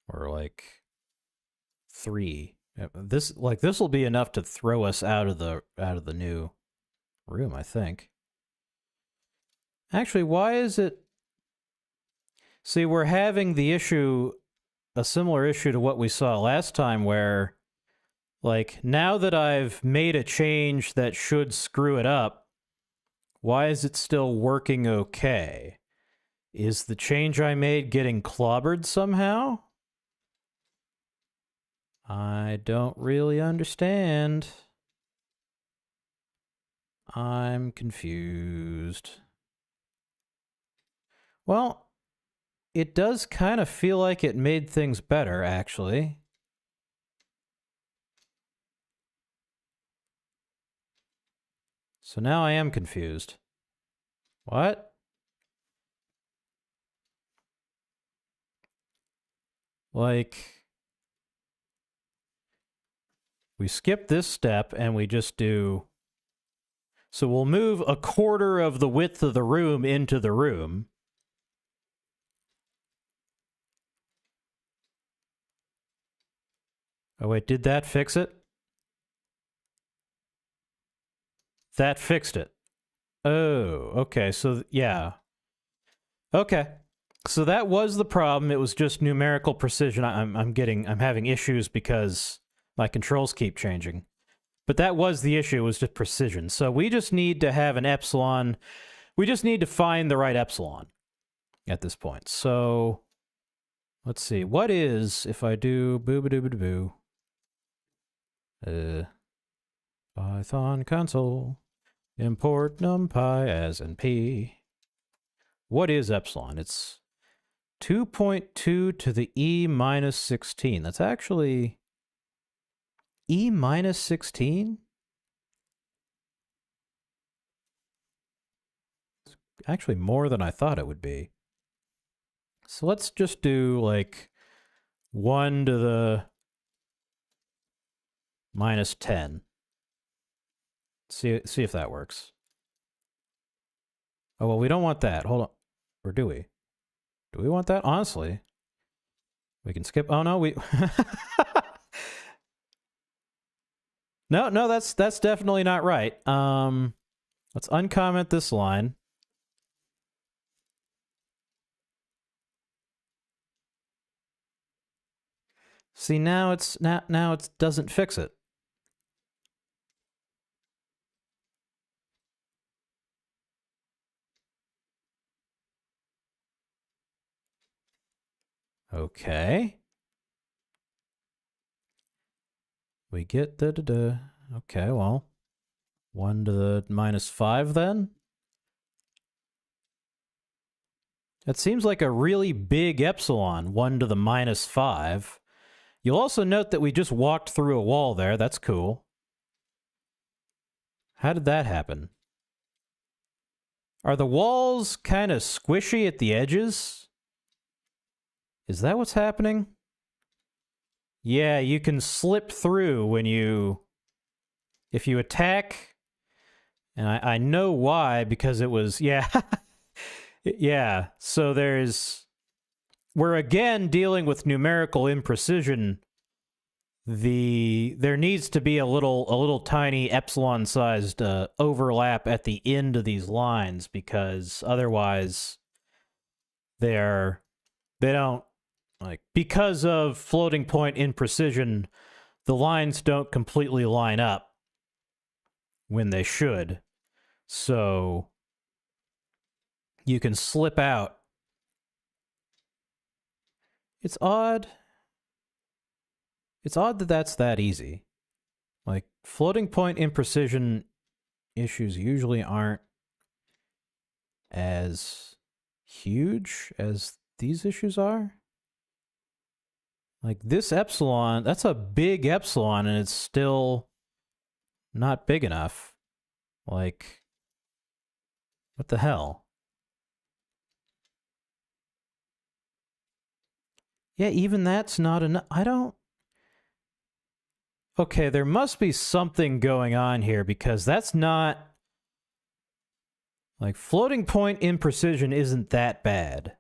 A: Or like 3. This will be enough to throw us out of the new room, I think. Actually, why is it... See, we're having the issue, a similar issue to what we saw last time, where like now that I've made a change that should screw it up, why is it still working okay? Is the change I made getting clobbered somehow? I don't really understand. I'm confused. Well, it does kind of feel like it made things better, actually. So now I am confused. What? Like, we skip this step and we just do... So we'll move 1/4 of the width of the room into the room. Oh wait, did that fix it? That fixed it. Oh, okay, so yeah. Okay. So that was the problem. It was just numerical precision. I'm having issues because my controls keep changing. But that was the issue, was just precision. So we just need to have an epsilon. We just need to find the right epsilon at this point. So let's see. What is, if I do boo-ba-doo-ba-doo-boo, Python console, import numpy as np. What is epsilon? It's 2.2 to the e minus 16. That's actually e minus 16? It's actually more than I thought it would be. So let's just do like 1 to the minus 10. See if that works. Oh, well, we don't want that. Hold on. Or do we? Do we want that? Honestly. We can skip. Oh, no, we... No, that's definitely not right. Let's uncomment this line. See, now it doesn't fix it. Okay. We get okay, well, 1 to the -5 then? That seems like a really big epsilon, 1 to the -5. You'll also note that we just walked through a wall there. That's cool. How did that happen? Are the walls kind of squishy at the edges? Is that what's happening? Yeah, you can slip through when if you attack, and I know why, because it was, yeah. Yeah, so we're again dealing with numerical imprecision. There needs to be a little tiny epsilon-sized overlap at the end of these lines, because otherwise they don't, like, because of floating point imprecision, the lines don't completely line up when they should. So you can slip out. It's odd. It's odd that that's that easy. Like, floating point imprecision issues usually aren't as huge as these issues are. Like, this epsilon, that's a big epsilon, and it's still not big enough. Like, what the hell? Yeah, even that's not enough. I don't... Okay, there must be something going on here, because that's not... Like, floating point imprecision isn't that bad.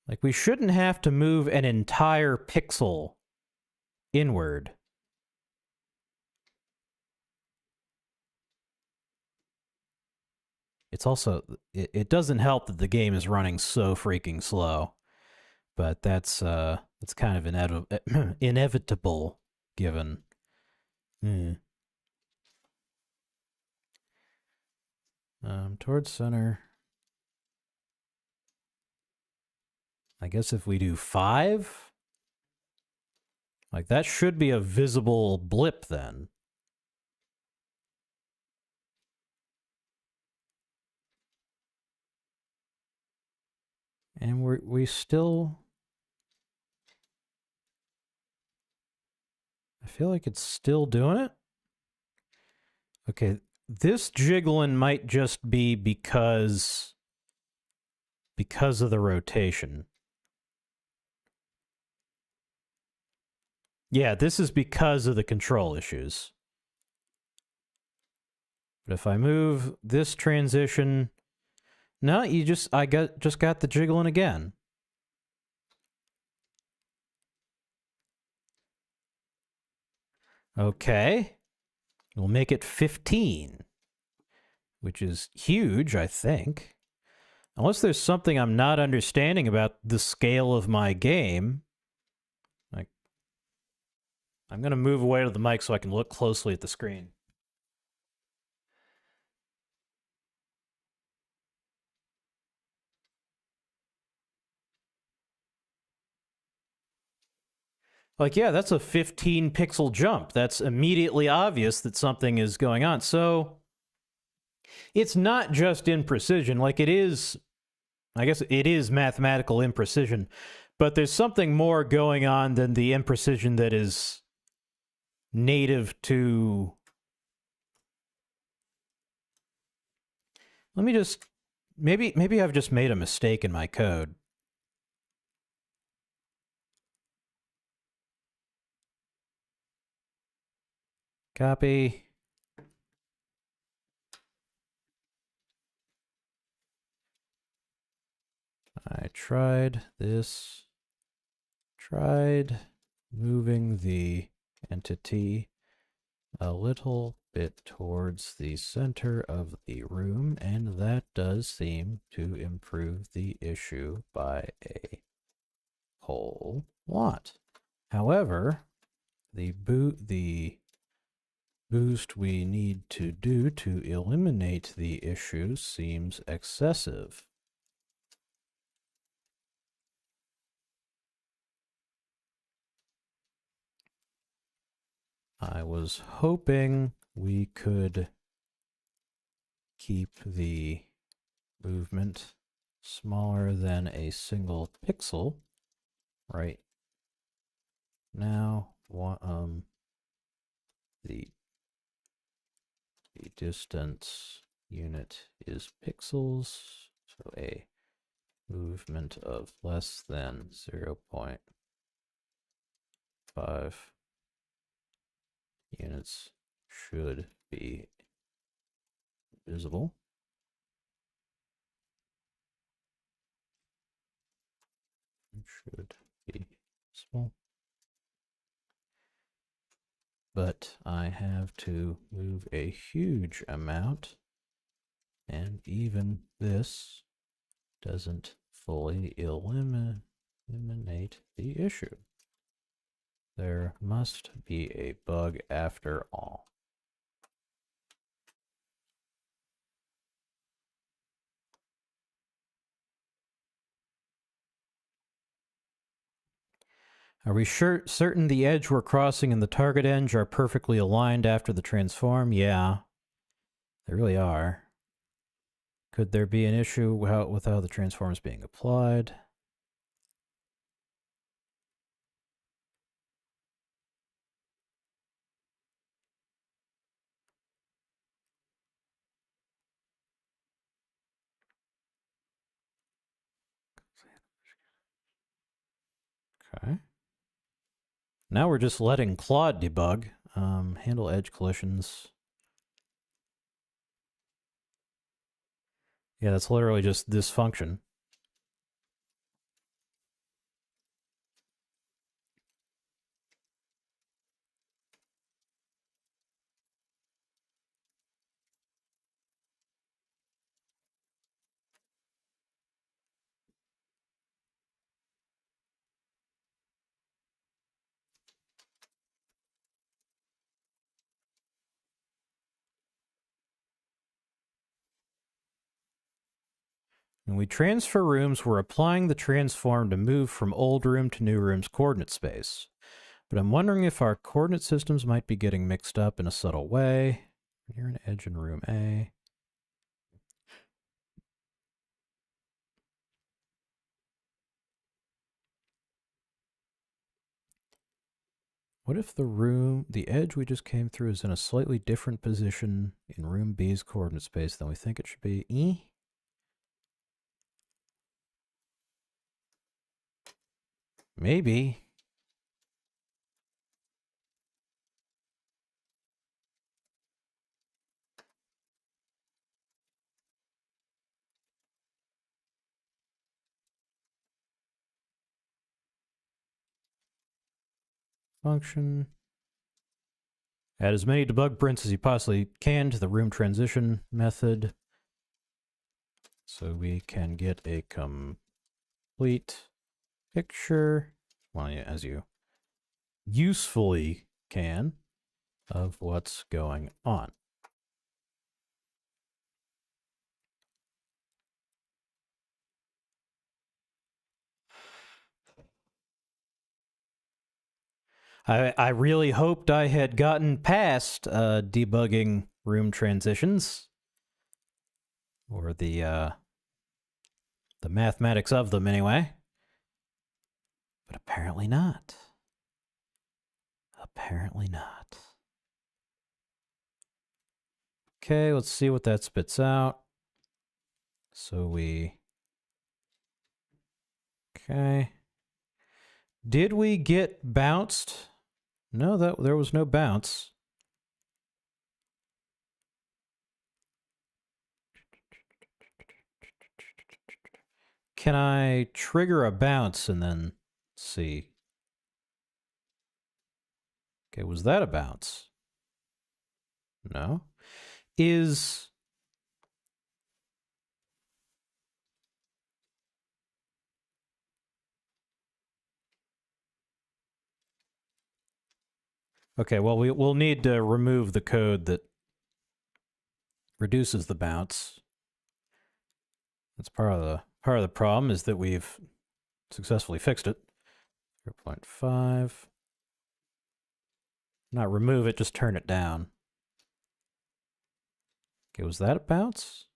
A: Like, we shouldn't have to move an entire pixel inward. It's also... It doesn't help that the game is running so freaking slow. But that's kind of inevitable, given... Towards center. I guess if we do 5, like, that should be a visible blip then. And we still... I feel like it's still doing it. Okay, this jiggling might just be because of the rotation. Yeah, this is because of the control issues. But if I move this transition... No, just got the jiggling again. Okay. We'll make it 15, which is huge, I think. Unless there's something I'm not understanding about the scale of my game. Like, I'm going to move away to the mic so I can look closely at the screen. Like, yeah, that's a 15 pixel jump. That's immediately obvious that something is going on. So it's not just imprecision. Like, it is, I guess it is mathematical imprecision, but there's something more going on than the imprecision that is native to... Let me just... Maybe I've just made a mistake in my code. Copy. I tried this. Tried moving the entity a little bit towards the center of the room, and that does seem to improve the issue by a whole lot. However, the boost we need to do to eliminate the issue seems excessive. I was hoping we could keep the movement smaller than a single pixel right now. The distance unit is pixels, so a movement of less than 0.5 units should be visible. It should be small. But I have to move a huge amount, and even this doesn't fully eliminate the issue. There must be a bug after all. Are we certain the edge we're crossing and the target edge are perfectly aligned after the transform? Yeah, they really are. Could there be an issue with how the transform is being applied? Okay. Now we're just letting Claude debug. Handle edge collisions. Yeah, that's literally just this function. When we transfer rooms, we're applying the transform to move from old room to new room's coordinate space. But I'm wondering if our coordinate systems might be getting mixed up in a subtle way. Near an edge in room A. What if the edge we just came through is in a slightly different position in room B's coordinate space than we think it should be? Maybe. Function. Add as many debug prints as you possibly can to the room transition method so we can get a complete picture, well, yeah, as you usefully can, of what's going on. I really hoped I had gotten past debugging room transitions, or the mathematics of them anyway. But apparently not. Apparently not. Okay, let's see what that spits out. So okay. Did we get bounced? No, there was no bounce. Can I trigger a bounce and then see? Okay, was that a bounce? No. Is... Okay, well, we'll need to remove the code that reduces the bounce. That's part of the problem, is that we've successfully fixed it. 0.5. Not remove it, just turn it down. Okay, was that a bounce?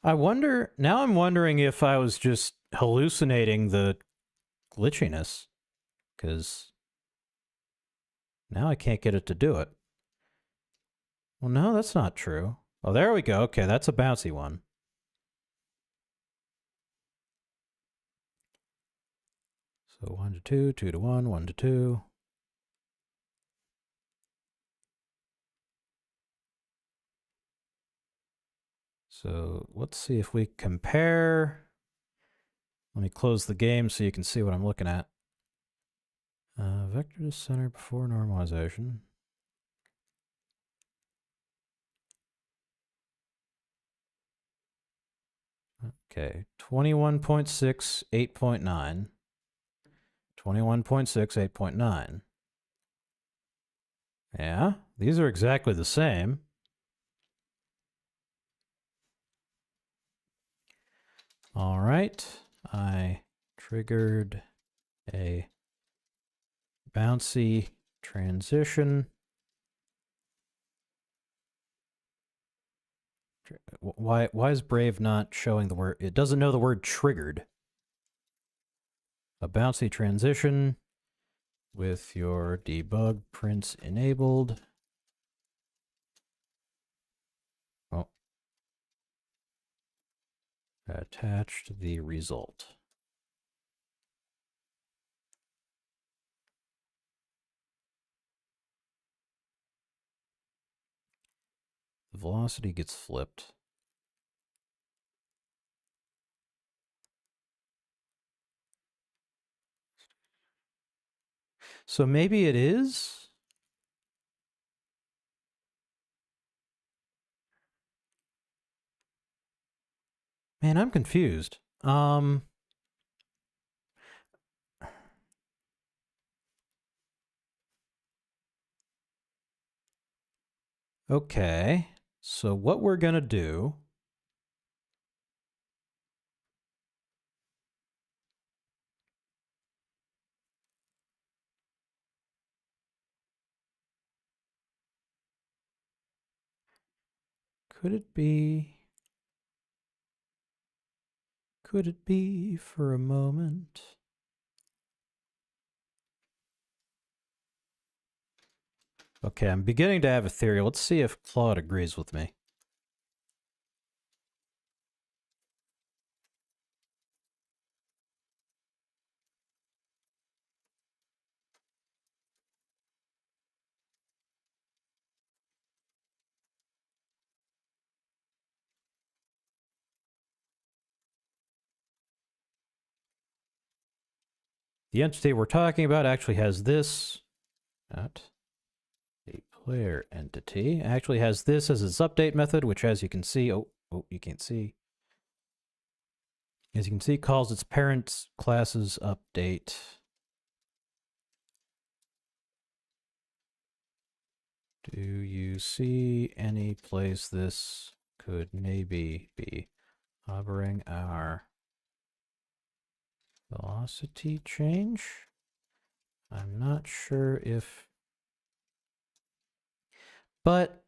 A: I wonder, now I'm wondering if I was just hallucinating the glitchiness, because now I can't get it to do it. Well, no, that's not true. Oh, there we go. Okay, that's a bouncy one. So 1 to 2, 2 to 1, 1 to 2. So let's see if we compare. Let me close the game so you can see what I'm looking at. Vector to center before normalization. Okay, 21.6, 8.9. 21.6, 8.9. Yeah, these are exactly the same. All right, I triggered a bouncy transition. Why is Brave not showing the word? It doesn't know the word triggered. A bouncy transition with your debug prints enabled. Oh. Attached the result. The velocity gets flipped. So maybe it is? Man, I'm confused. Okay. So what we're going to do... Could it be... Could it be for a moment? Okay, I'm beginning to have a theory. Let's see if Claude agrees with me. The entity we're talking about actually has this. Not the player entity. Actually has this as its update method, which, as you can see... Oh, you can't see. As you can see, calls its parents' classes update. Do you see any place this could maybe be hovering our velocity change? I'm not sure if... But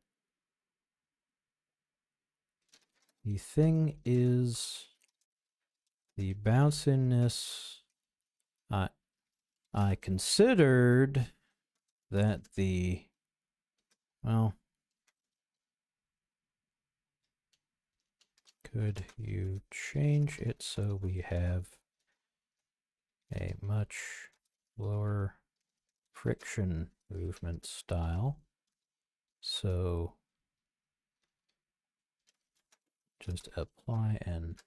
A: the thing is, the bounciness... I considered that the... Well... Could you change it so we have a much lower friction movement style? So just apply an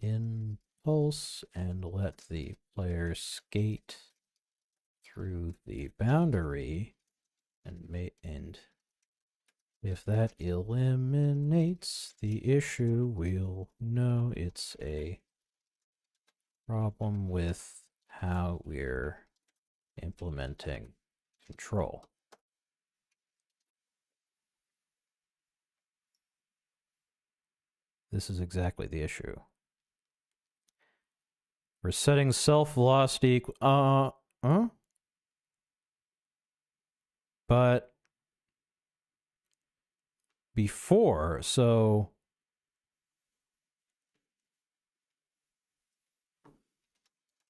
A: impulse and let the player skate through the boundary And if that eliminates the issue, we'll know it's a problem with how we're implementing control. This is exactly the issue. We're setting self-velocity but before, so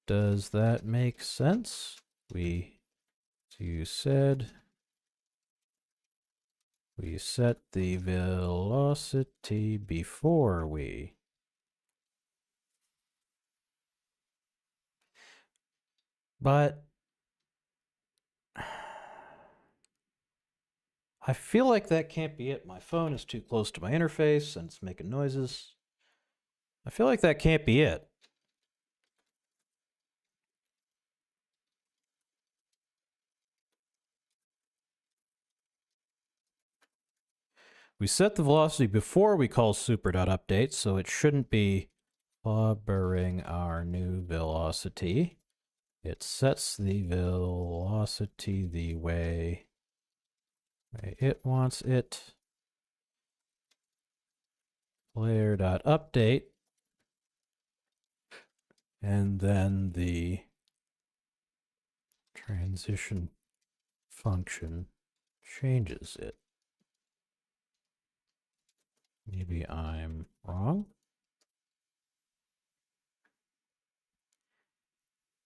A: does that make sense? You said we set the velocity before we. But I feel like that can't be it. My phone is too close to my interface and it's making noises. I feel like that can't be it. We set the velocity before we call super.update, so it shouldn't be clobbering our new velocity. It sets the velocity the way it wants it. Player.update. And then the transition function changes it. Maybe I'm wrong.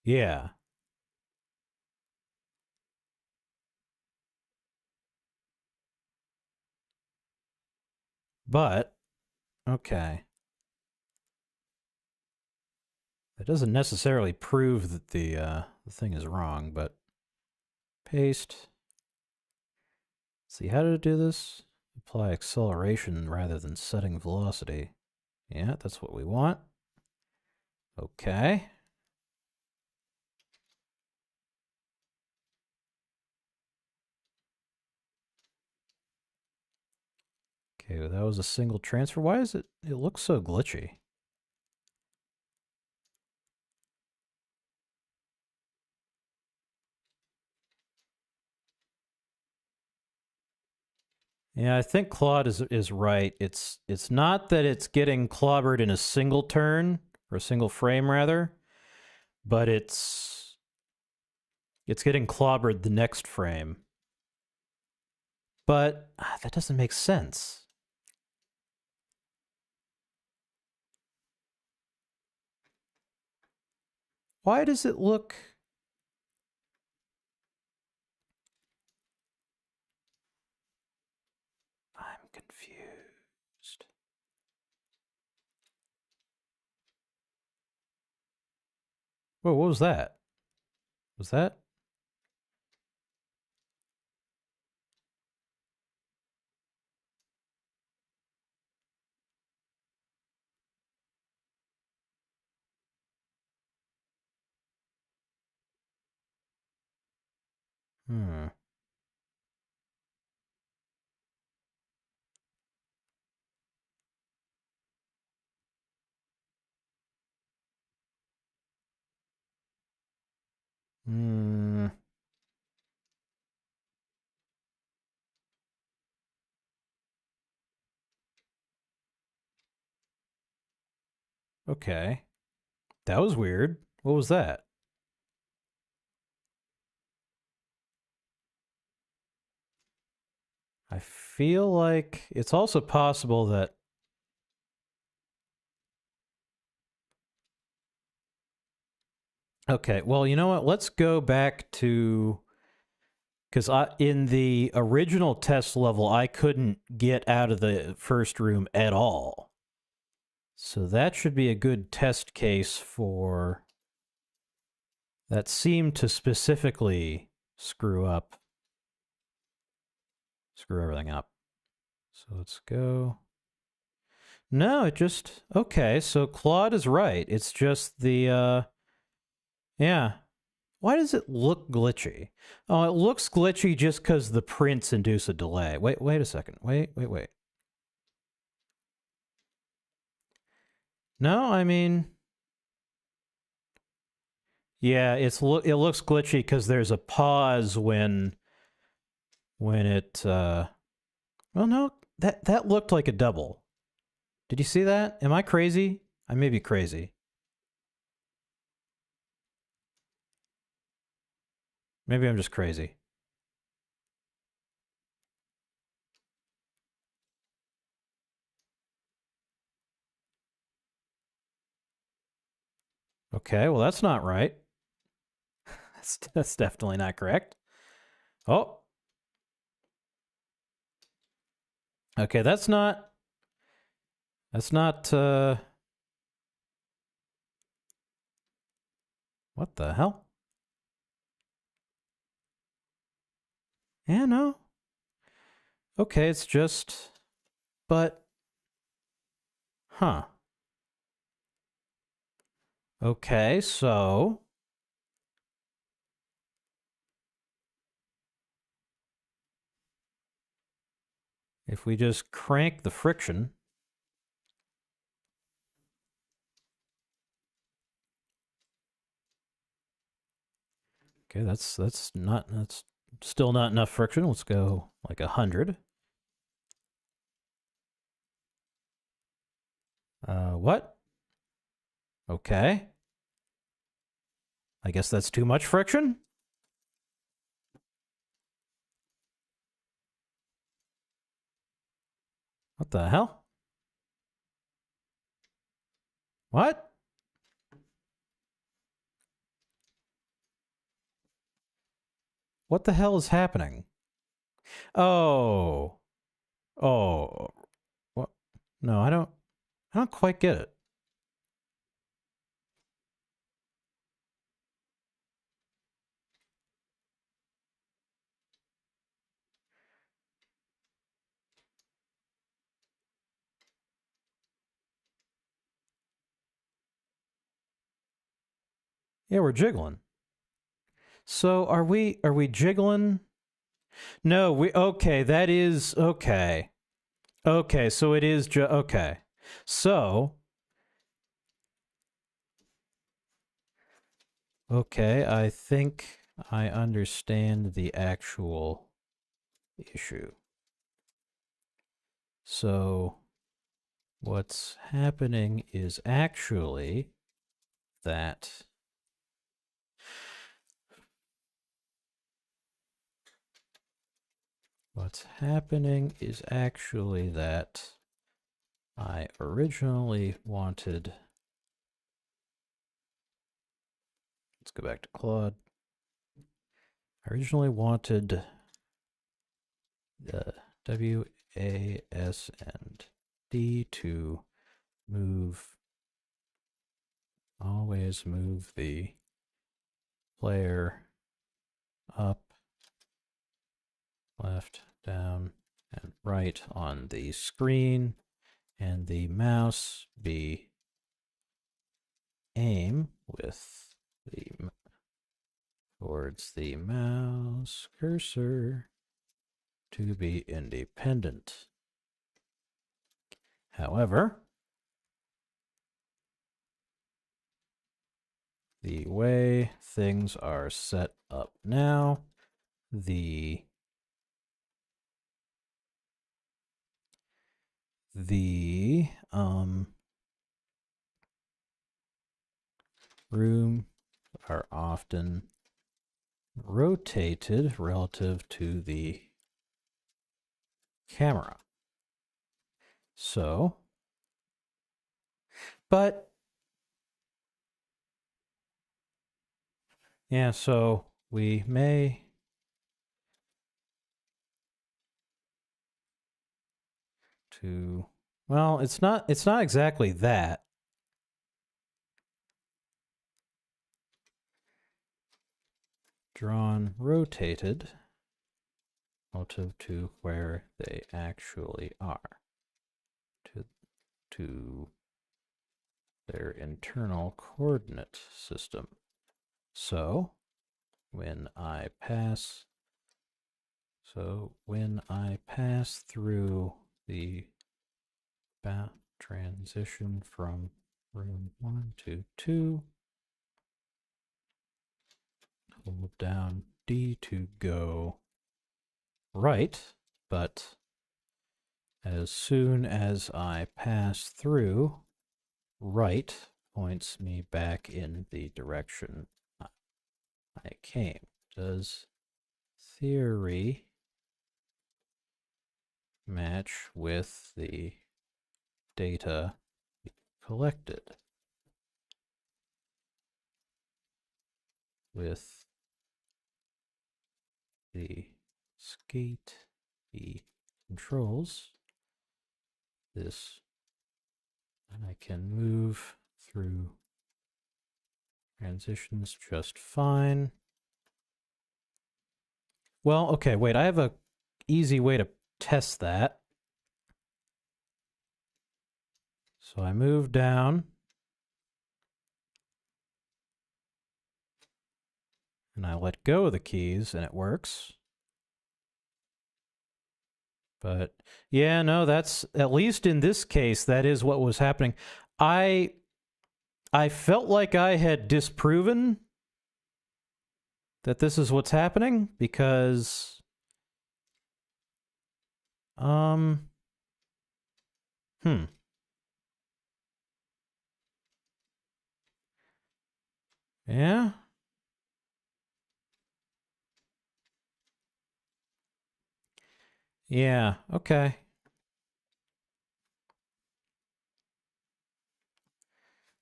A: Yeah. But, okay. That doesn't necessarily prove that the thing is wrong, but paste. See, how did it do this? Apply acceleration rather than setting velocity. Yeah, that's what we want. Okay. Okay, well, that was a single transfer. Why is it looks so glitchy? Yeah, I think Claude is right. It's not that it's getting clobbered in a single turn, or a single frame rather, but it's getting clobbered the next frame. But that doesn't make sense. Why does it look... I'm confused. Whoa, what was that? Was that? Hmm. Hmm. Okay. That was weird. What was that? I feel like it's also possible that... Okay, well, you know what? Let's go back to... Because in the original test level, I couldn't get out of the first room at all. So that should be a good test case for... That seemed to specifically screw everything up. So let's go... No, it just... Okay, so Claude is right. It's just the... Yeah. Why does it look glitchy? Oh, it looks glitchy just because the prints induce a delay. Wait a second. Wait. No, I mean, yeah, it looks glitchy because there's a pause when it. Well, no, that looked like a double. Did you see that? Am I crazy? I may be crazy. Maybe I'm just crazy. Okay, well, that's not right. That's definitely not correct. Oh. Okay, that's not... What the hell? Yeah, no. Okay, it's just... But... Huh. Okay, so... If we just crank the friction... Okay, that's still not enough friction. Let's go like 100. What? Okay. I guess that's too much friction? What the hell? What? What the hell is happening? Oh. Oh. What? No, I don't quite get it. Yeah, we're jiggling. So are we jiggling? No, okay, that is okay. Okay, so it is okay. So okay, I think I understand the actual issue. So what's happening is actually that I originally wanted... Let's go back to Claude. I originally wanted the W, A, S, and D to always move the player up, left, down, and right on the screen, and the mouse be aim with towards the mouse cursor to be independent. However, the way things are set up now, the room are often rotated relative to the camera. So, but yeah, so we may well, it's not exactly that. Drawn rotated relative to where they actually are, to their internal coordinate system. So when I pass. So when I pass through the transition from room 1 to 2, hold down D to go right, but as soon as I pass through, right points me back in the direction I came. Does theory match with the data collected? With the skate the controls, this, and I can move through transitions just fine. Well, okay, wait, I have a easy way to test that. So I move down, and I let go of the keys, and it works. But yeah, no, that's, at least in this case, that is what was happening. I felt like I had disproven that this is what's happening because yeah. Yeah, okay.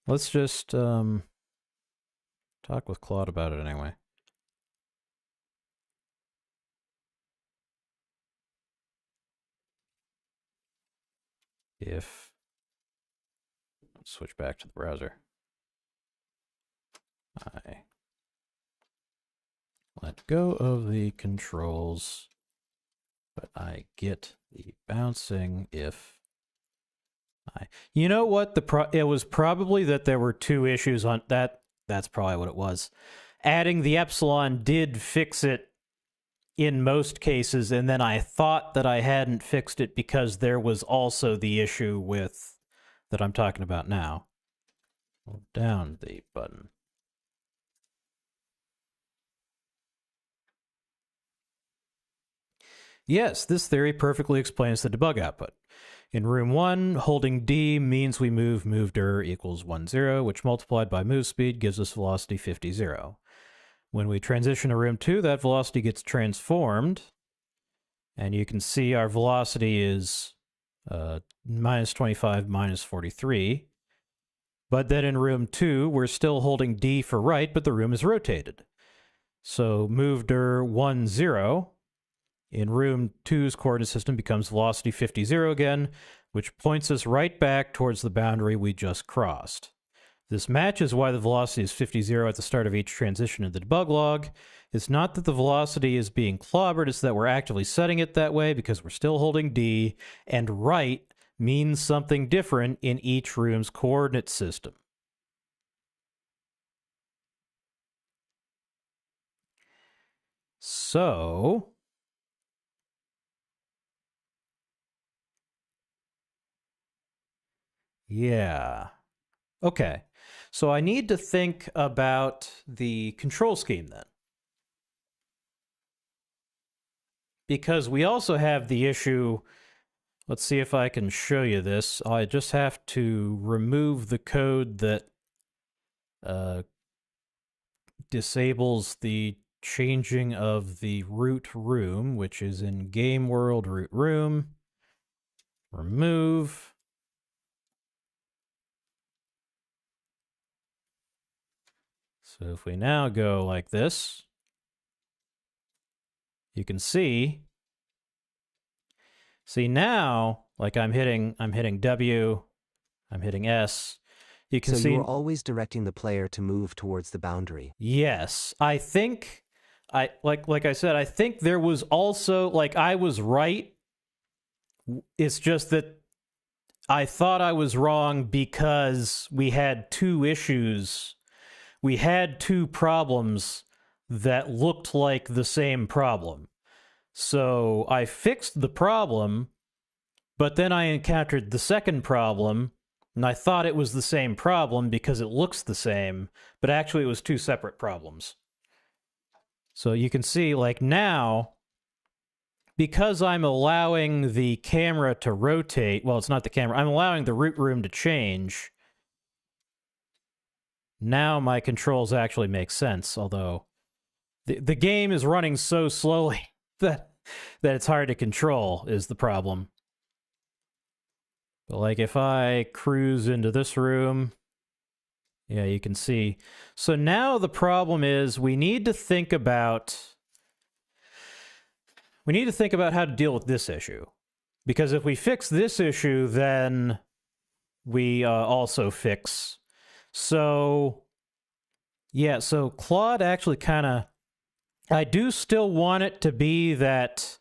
A: Let's just talk with Claude about it anyway. If, let's switch back to the browser. I let go of the controls, but I get the bouncing if I... You know what? It was probably that there were two issues on that. That's probably what it was. Adding the epsilon did fix it in most cases, and then I thought that I hadn't fixed it because there was also the issue with that I'm talking about now. Hold down the button. Yes, this theory perfectly explains the debug output. In room 1, holding D means we move dir equals 1, 0, which multiplied by move speed gives us velocity 50, 0. When we transition to room 2, that velocity gets transformed, and you can see our velocity is minus 25, minus 43. But then in room 2, we're still holding D for right, but the room is rotated. So move dir 1, 0. In room 2's coordinate system becomes velocity 50, 0 again, which points us right back towards the boundary we just crossed. This matches why the velocity is 50, 0 at the start of each transition in the debug log. It's not that the velocity is being clobbered, it's that we're actively setting it that way because we're still holding D, and right means something different in each room's coordinate system. So yeah. Okay. So I need to think about the control scheme then. Because we also have the issue, let's see if I can show you this. I just have to remove the code that disables the changing of the root room, which is in game world root room. Remove. So if we now go like this, you can see now, like I'm hitting W, I'm hitting S. You can see.
C: So you're always directing the player to move towards the boundary.
A: Yes, I think like I said, I think there was also, like, I was right. It's just that I thought I was wrong because we had two issues. We had two problems that looked like the same problem. So I fixed the problem, but then I encountered the second problem, and I thought it was the same problem because it looks the same, but actually it was two separate problems. So you can see, like, now, because I'm allowing the camera to rotate, well, it's not the camera, I'm allowing the root room to change. Now my controls actually make sense, although the game is running so slowly that it's hard to control is the problem. But like if I cruise into this room, yeah, you can see. So now the problem is we need to think about how to deal with this issue. Because if we fix this issue, then we also fix. So yeah, so Claude actually kind of, I do still want it to be that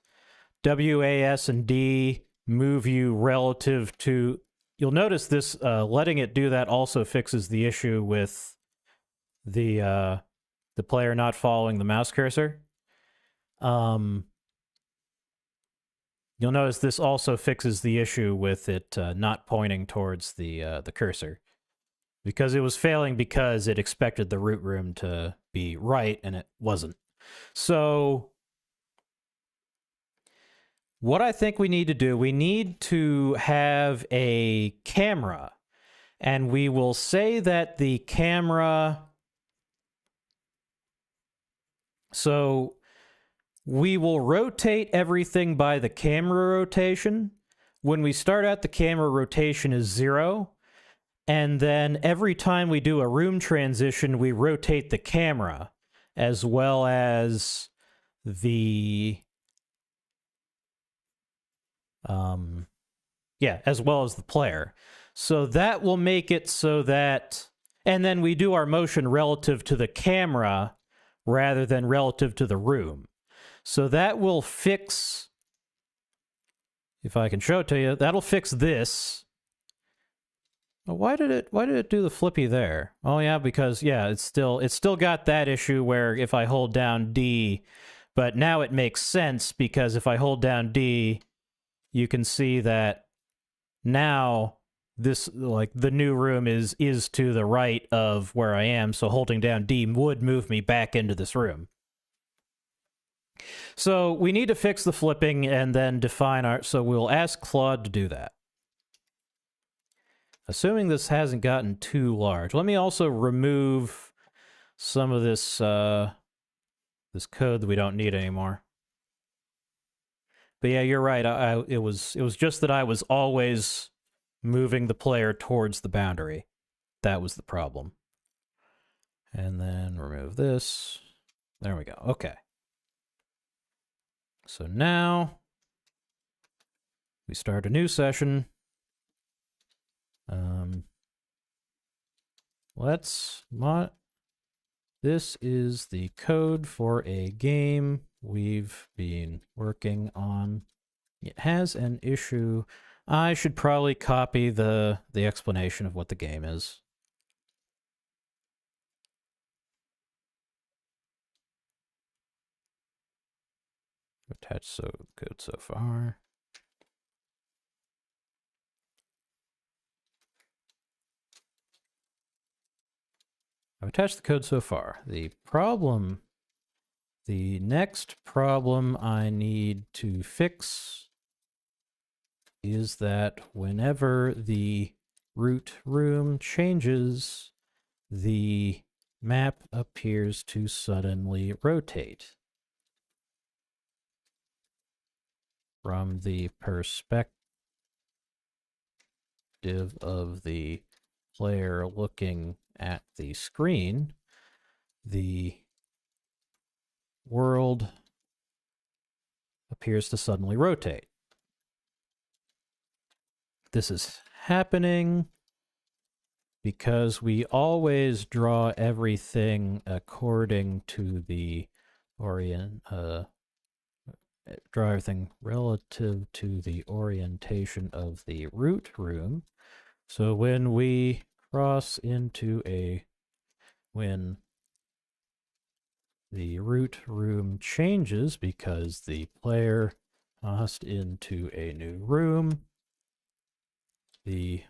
A: W, A, S, and D move you relative to... You'll notice this, letting it do that also fixes the issue with the player not following the mouse cursor. You'll notice this also fixes the issue with it not pointing towards the cursor. Because it was failing because it expected the root room to be right, and it wasn't. So what I think we need to do, we need to have a camera, and we will say that the camera... So we will rotate everything by the camera rotation. When we start out, the camera rotation is 0. And then every time we do a room transition, we rotate the camera as well as the... as well as the player. So that will make it so that... And then we do our motion relative to the camera rather than relative to the room. So that will fix... If I can show it to you, that'll fix this. Why did it do the flippy there? Oh yeah, because yeah, it's still got that issue where if I hold down D, but now it makes sense because if I hold down D, you can see that now this, like, the new room is to the right of where I am, so holding down D would move me back into this room. So we need to fix the flipping and then define our... So we'll ask Claude to do that. Assuming this hasn't gotten too large. Let me also remove some of this this code that we don't need anymore. But yeah, you're right. It was just that I was always moving the player towards the boundary. That was the problem. And then remove this. There we go. Okay. So now we start a new session. This is the code for a game we've been working on. It has an issue. I should probably copy the explanation of what the game is. Attach code so far. I've attached the code so far. The next problem I need to fix is that whenever the root room changes, the map appears to suddenly rotate from the perspective of the player looking at the screen. The world appears to suddenly rotate. This is happening because we always draw everything according to the draw everything relative to the orientation of the root room. So when we cross into when the root room changes because the player tossed into a new room. The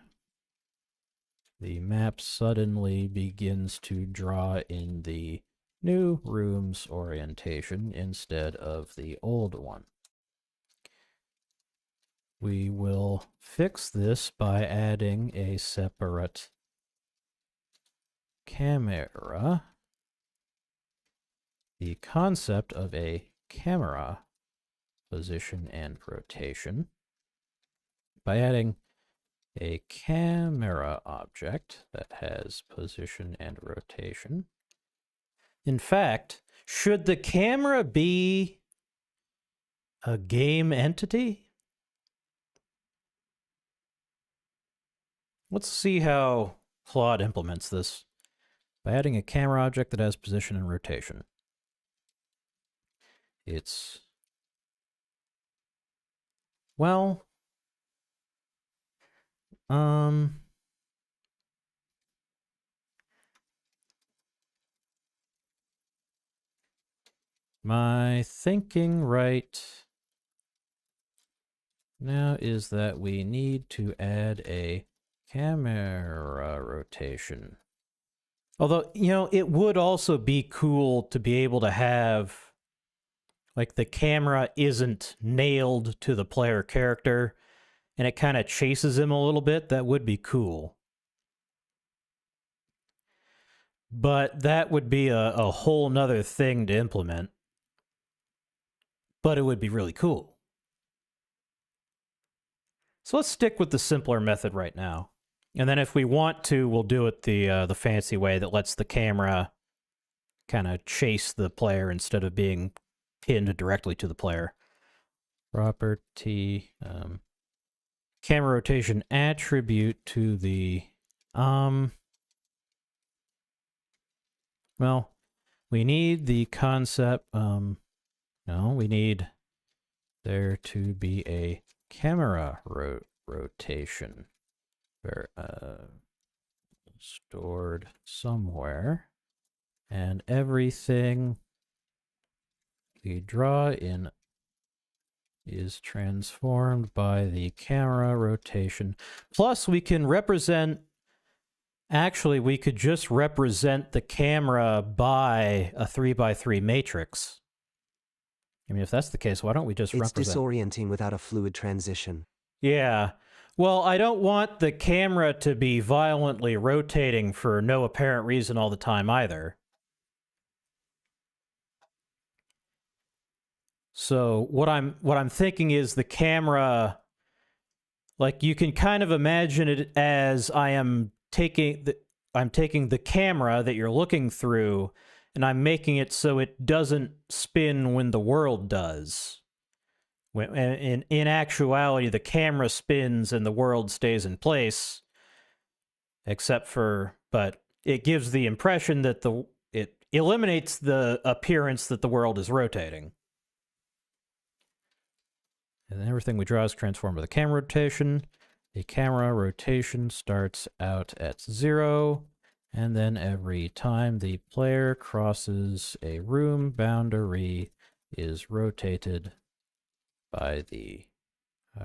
A: map suddenly begins to draw in the new room's orientation instead of the old one. We will fix this by adding a separate camera. The concept of a camera position and rotation by adding a camera object that has position and rotation. In fact, should the camera be a game entity? Let's see how Claude implements this by adding a camera object that has position and rotation. It's, well, my thinking right now is that we need to add a camera rotation. Although, you know, it would also be cool to be able to have, like, the camera isn't nailed to the player character and it kind of chases him a little bit. That would be cool. But that would be a whole nother thing to implement. But it would be really cool. So let's stick with the simpler method right now. And then if we want to, we'll do it the fancy way that lets the camera kind of chase the player instead of being pinned directly to the player. Property, camera rotation attribute to the, well, we need the concept, no, we need there to be a camera rotation stored somewhere, and everything we draw in is transformed by the camera rotation. Plus, we can represent, actually, we could just represent the camera by a 3x3 matrix. I mean, if that's the case, why don't we just represent?
C: It's disorienting without a fluid transition.
A: Yeah. Well, I don't want the camera to be violently rotating for no apparent reason all the time either. So what I'm thinking is the camera, like, you can kind of imagine it as I'm taking the camera that you're looking through and I'm making it so it doesn't spin when the world does. In actuality, the camera spins and the world stays in place, but it gives the impression that it eliminates the appearance that the world is rotating. And then everything we draw is transformed with a camera rotation. The camera rotation starts out at 0, and then every time the player crosses a room boundary is rotated by the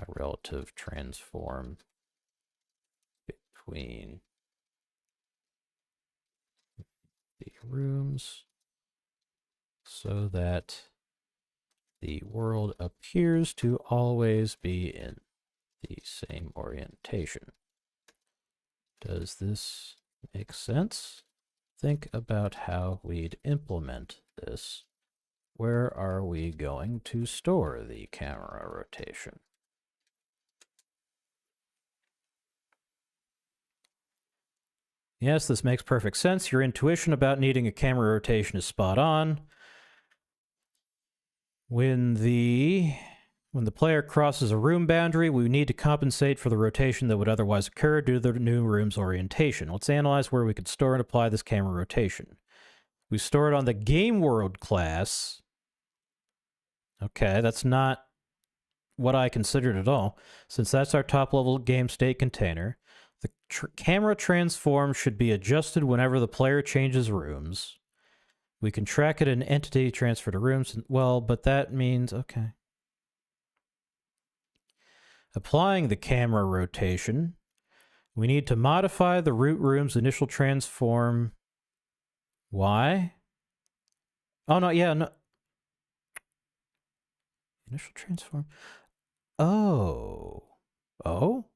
A: relative transform between the rooms so that the world appears to always be in the same orientation. Does this make sense? Think about how we'd implement this. Where are we going to store the camera rotation? Yes, this makes perfect sense. Your intuition about needing a camera rotation is spot on. When the player crosses a room boundary, we need to compensate for the rotation that would otherwise occur due to the new room's orientation. Let's analyze where we could store and apply this camera rotation. We store it on the game world class. Okay, that's not what I considered at all, since that's our top-level game state container. The camera transform should be adjusted whenever the player changes rooms. We can track it in entity, transfer to rooms. Well, but that means, okay. Applying the camera rotation. We need to modify the root room's initial transform. Why? Oh, no, yeah, no. Initial transform. Oh. Oh?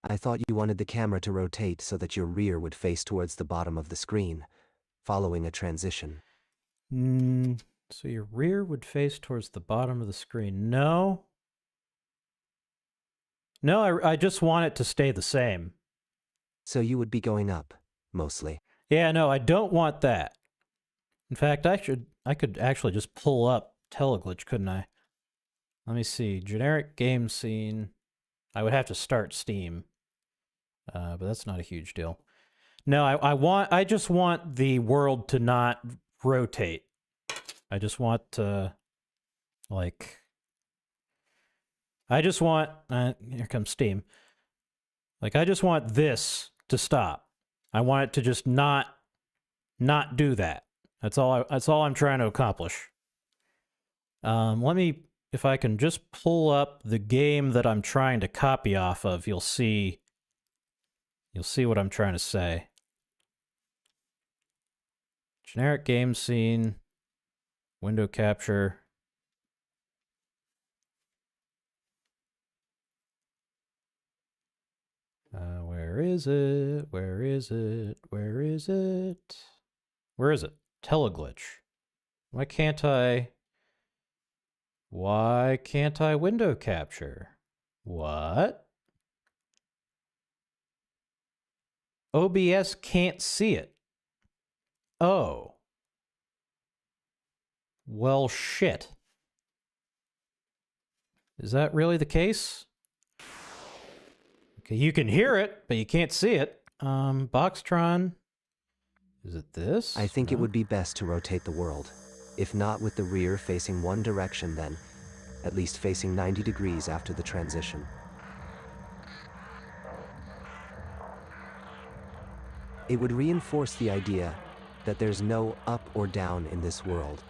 C: I thought you wanted the camera to rotate so that your rear would face towards the bottom of the screen, following a transition.
A: So your rear would face towards the bottom of the screen. No. No, I just want it to stay the same.
C: So you would be going up, mostly.
A: Yeah, no, I don't want that. In fact, I could actually just pull up Teleglitch, couldn't I? Let me see. Generic game scene. I would have to start Steam. But that's not a huge deal. No, I just want the world to not rotate. I just want to, like, I just want, here comes Steam. Like, I just want this to stop. I want it to just not do that. That's all I'm trying to accomplish. Let me, if I can just pull up the game that I'm trying to copy off of, you'll see what I'm trying to say. Generic game scene, window capture. Where is it? Where is it? Where is it? Where is it? Teleglitch. Why can't I window capture? What? OBS can't see it. Oh. Well, shit. Is that really the case? Okay, you can hear it, but you can't see it. Boxtron. Is it this?
C: I think
A: No.
C: it would be best to rotate the world. If not with the rear facing one direction, then at least facing 90 degrees after the transition. It would reinforce the idea that there's no up or down in this world.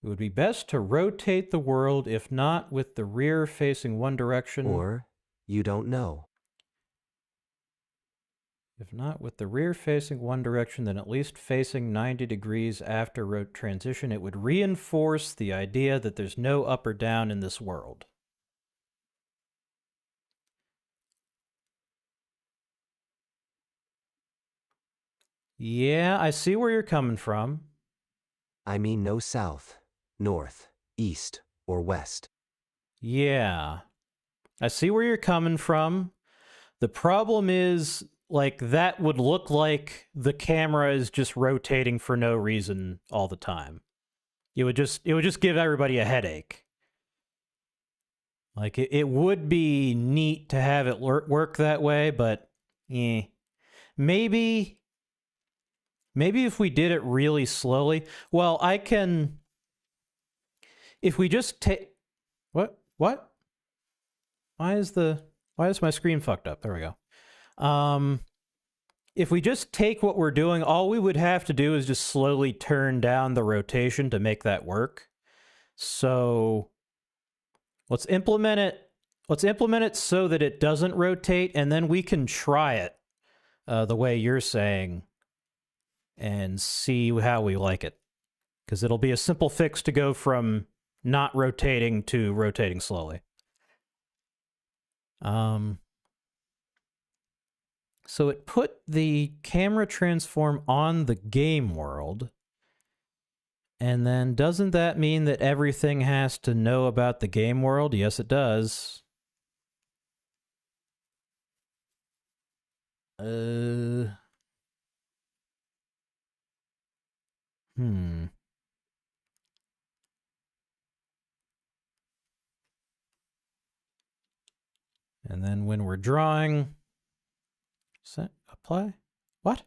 A: It would be best to rotate the world, if not with the rear facing one direction.
C: Or you don't know.
A: If not with the rear facing one direction, then at least facing 90 degrees after transition. It would reinforce the idea that there's no up or down in this world. Yeah, I see where you're coming from.
C: I mean no south, north, east, or west.
A: Yeah, I see where you're coming from. The problem is, like, that would look like the camera is just rotating for no reason all the time. It would just give everybody a headache. Like, it would be neat to have it work that way, but maybe if we did it really slowly. Well, I can, if we just take, what? Why is my screen fucked up? There we go. If we just take what we're doing, all we would have to do is just slowly turn down the rotation to make that work. So let's implement it so that it doesn't rotate, and then we can try it the way you're saying and see how we like it. Because it'll be a simple fix to go from not rotating to rotating slowly. So it put the camera transform on the game world. And then doesn't that mean that everything has to know about the game world? Yes, it does. And then when we're drawing, Apply? What?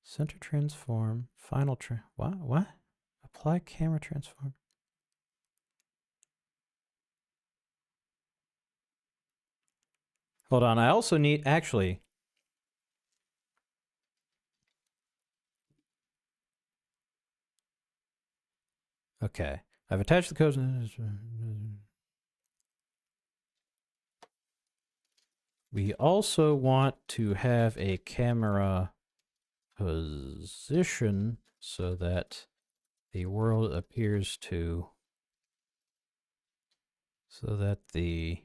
A: Center transform, final what? Apply camera transform. Hold on, I also need, actually. Okay, I've attached the code. We also want to have a camera position so that the world appears to, so that the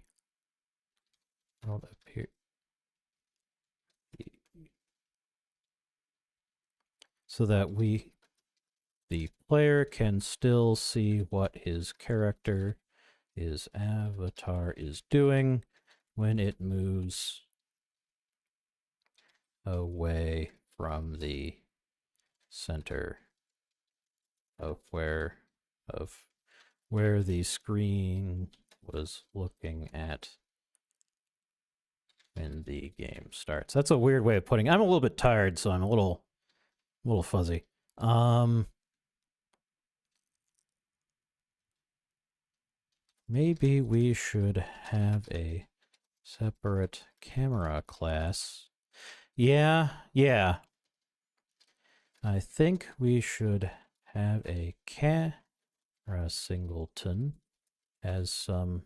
A: world appear, so that the player can still see what his character, his avatar is doing when it moves away from the center of where the screen was looking at when the game starts. That's a weird way of putting it. I'm a little bit tired, so I'm a little fuzzy. Maybe we should have a separate camera class. Yeah. I think we should have a camera singleton as some,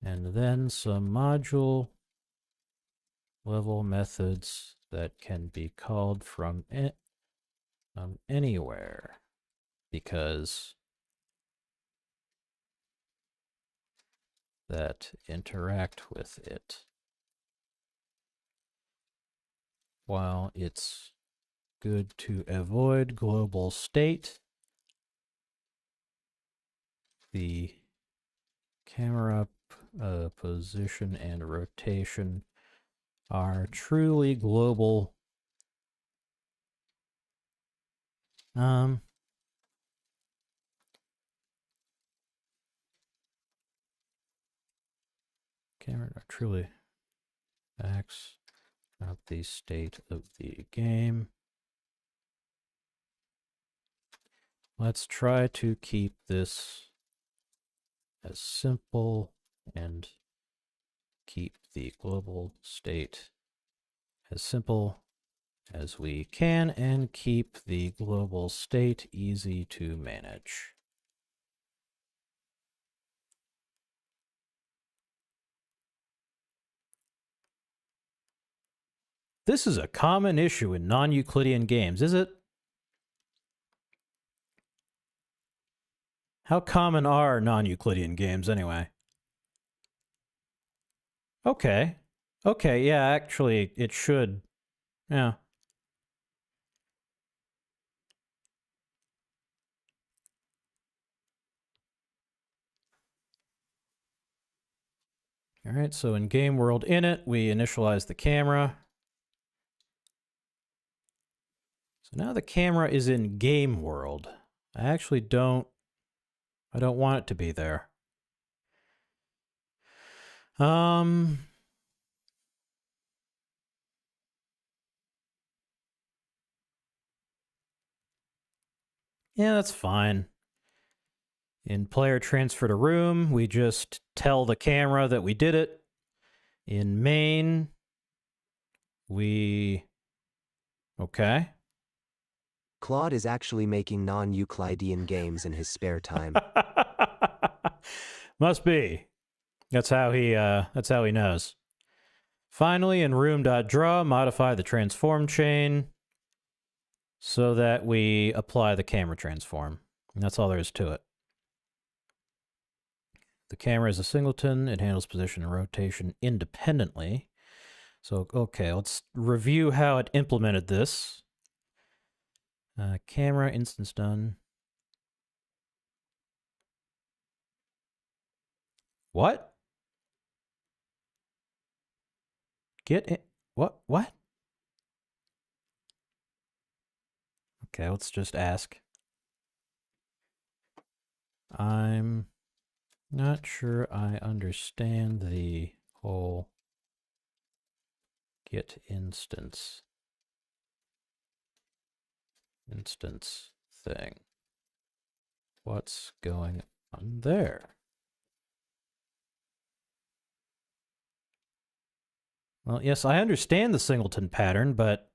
A: and then some module level methods that can be called from anywhere, because that interact with it. While it's good to avoid global state, the camera position and rotation are truly global. Camera truly acts out the state of the game. Let's try to keep this as simple and keep the global state as simple as we can and keep the global state easy to manage. This is a common issue in non-Euclidean games, is it? How common are non-Euclidean games anyway? Okay. Okay, yeah, actually, it should. Yeah. All right, so in game world init, we initialize the camera. So now the camera is in game world. I actually don't want it to be there. Yeah, that's fine. In player transfer to room, we just tell the camera that we did it. In main, okay.
C: Claude is actually making non-Euclidean games in his spare time.
A: Must be. That's how he knows. Finally, in room.draw, modify the transform chain so that we apply the camera transform. And that's all there is to it. The camera is a singleton. It handles position and rotation independently. So, okay, let's review how it implemented this. Camera instance done. What? Get it? What? Okay, let's just ask. I'm not sure I understand the whole get instance thing. What's going on there? Well, yes, I understand the singleton pattern, but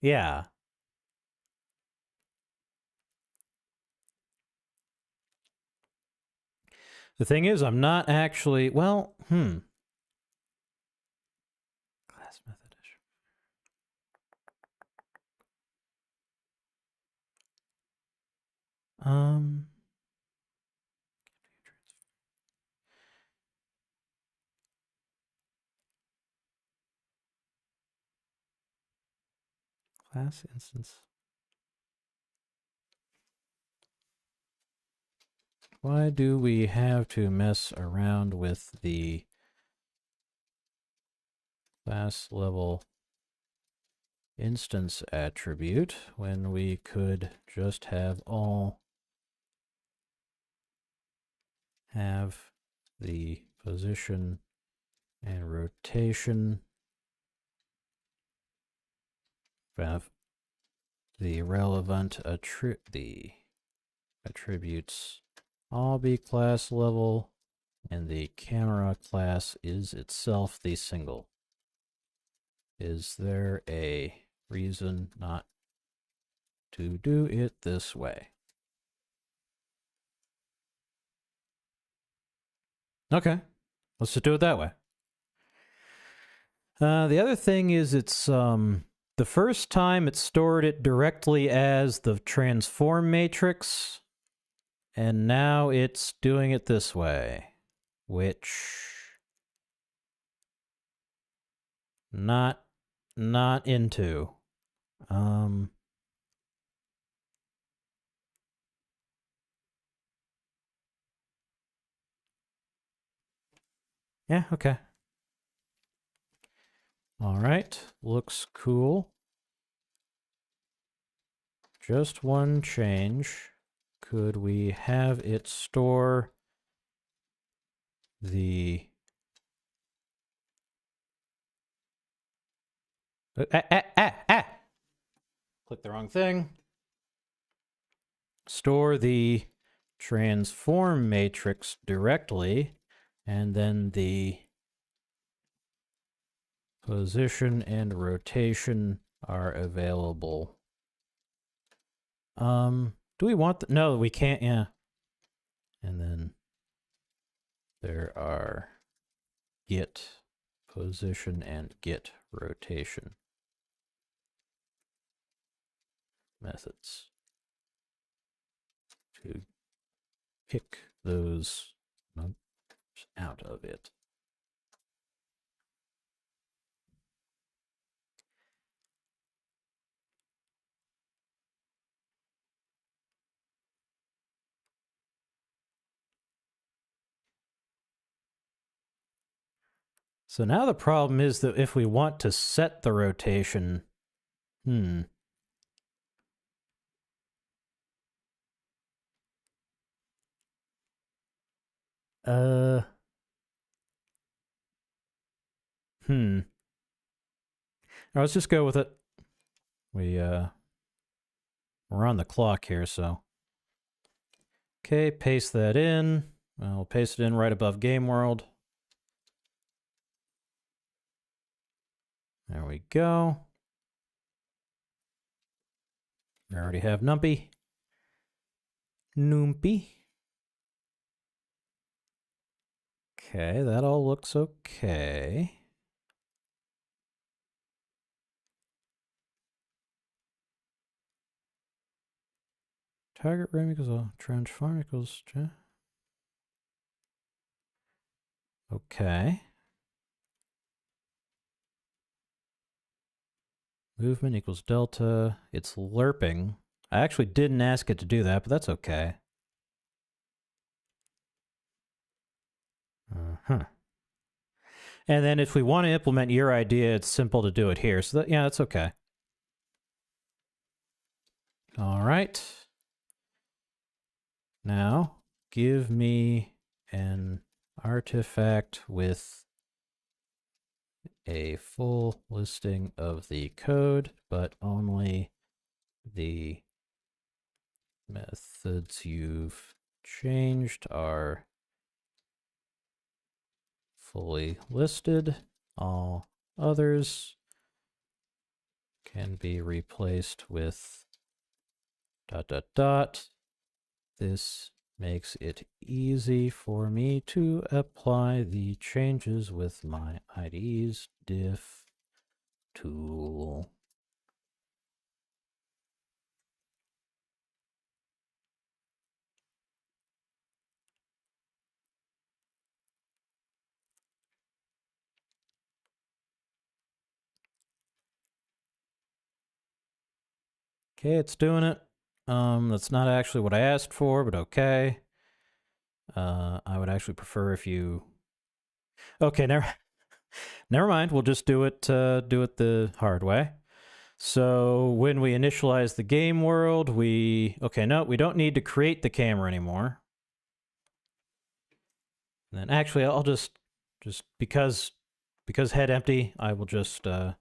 A: yeah. The thing is, I'm not actually, well, class method. Class instance. Why do we have to mess around with the class level instance attribute when we could just have all have the position and rotation have the relevant attributes all be class level, and the camera class is itself the single. Is there a reason not to do it this way? Okay, let's just do it that way. The other thing is it's the first time it stored it directly as the transform matrix, and now it's doing it this way, which not into. Yeah, okay. All right, looks cool. Just one change. Could we have it store the click the wrong thing. Store the transform matrix directly, and then the position and rotation are available. Do we want the, no, we can't, yeah. And then there are get position and get rotation methods to pick those out of it. So now the problem is that if we want to set the rotation, Now, let's just go with it. We're on the clock here, so. Okay, paste that in. We'll paste it in right above game world. There we go. We already have numpy. Numpy. Okay, that all looks okay. Target rem equals transform equals. Okay. Movement equals delta. It's lerping. I actually didn't ask it to do that, but that's okay. And then if we want to implement your idea, it's simple to do it here. So that, yeah, that's okay. All right. Now, give me an artifact with a full listing of the code, but only the methods you've changed are fully listed. All others can be replaced with ... This makes it easy for me to apply the changes with my IDE's diff tool. Okay, it's doing it. That's not actually what I asked for, but okay. I would actually prefer if you... Okay, never mind. We'll just do it the hard way. So when we initialize the game world, okay, no, we don't need to create the camera anymore. And then actually, I'll just because head empty, I will just all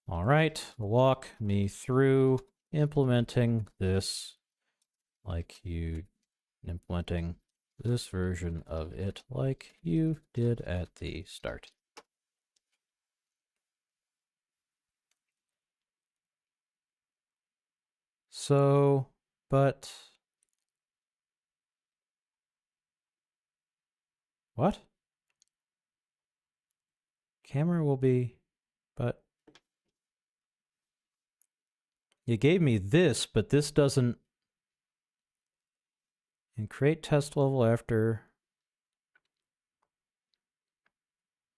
A: right, walk me through implementing this like you implementing this version of it like you did at the start. So, but what? Camera will be, but you gave me this, but this doesn't. And create test level after.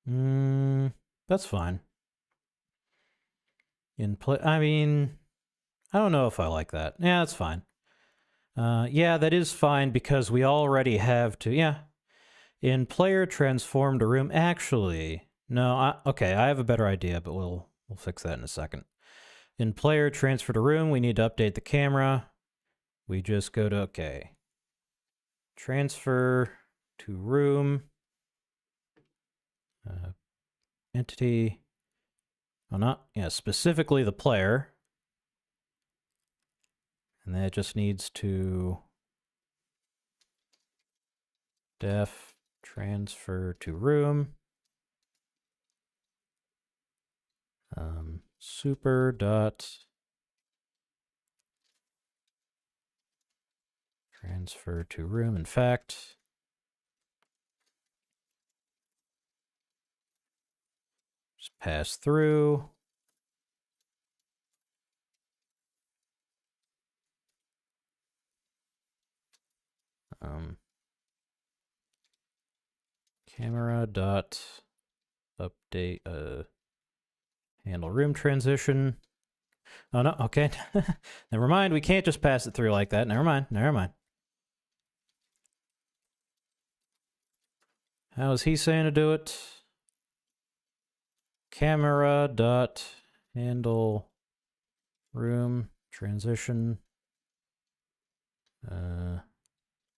A: That's fine. In play, I mean, I don't know if I like that. Yeah, that's fine. Yeah, that is fine because we already have to. Yeah, in player transform to room. Actually, no. Okay, I have a better idea, but we'll fix that in a second. In player transfer to room, we need to update the camera. We just go to okay. Transfer to room. Entity. Oh, not, yeah, specifically the player. And that just needs to def transfer to room. Super dot transfer to room. In fact, just pass through. Camera dot update handle room transition. Oh no, okay. Never mind, we can't just pass it through like that. Never mind. How is he saying to do it? Camera dot handle room transition.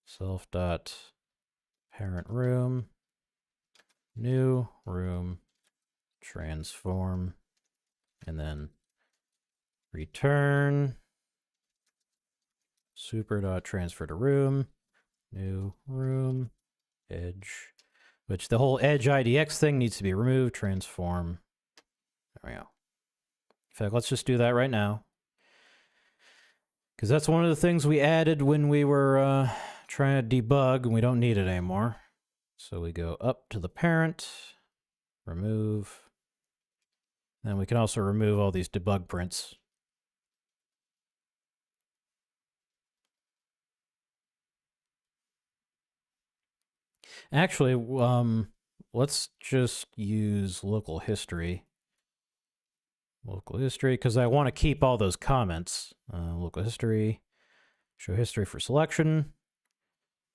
A: Self dot parent room. New room transform. And then return super dot transfer to room. New room edge. Which the whole edge IDX thing needs to be removed. Transform. There we go. In fact, let's just do that right now. Because that's one of the things we added when we were trying to debug, and we don't need it anymore. So we go up to the parent, remove. Then we can also remove all these debug prints. Actually, let's just use local history. Local history, because I want to keep all those comments. Local history, show history for selection.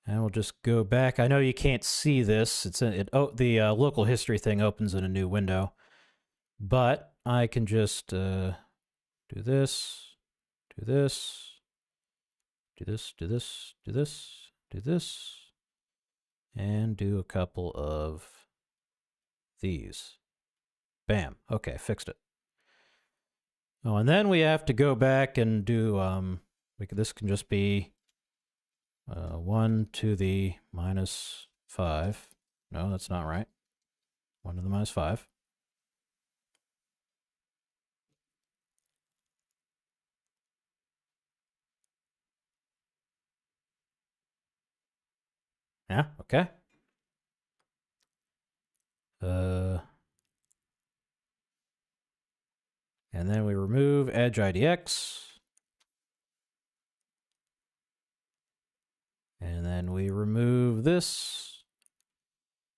A: And we'll just go back. I know you can't see this. The local history thing opens in a new window. But I can just do this, do this, do this, do this, do this, do this, And do a couple of these. Bam. Okay, fixed it. Oh, and then we have to go back and do, this can just be 1 to the minus 5. No, that's not right. 1 to the minus 5. Yeah, okay. And then we remove edge IDX. And then we remove this,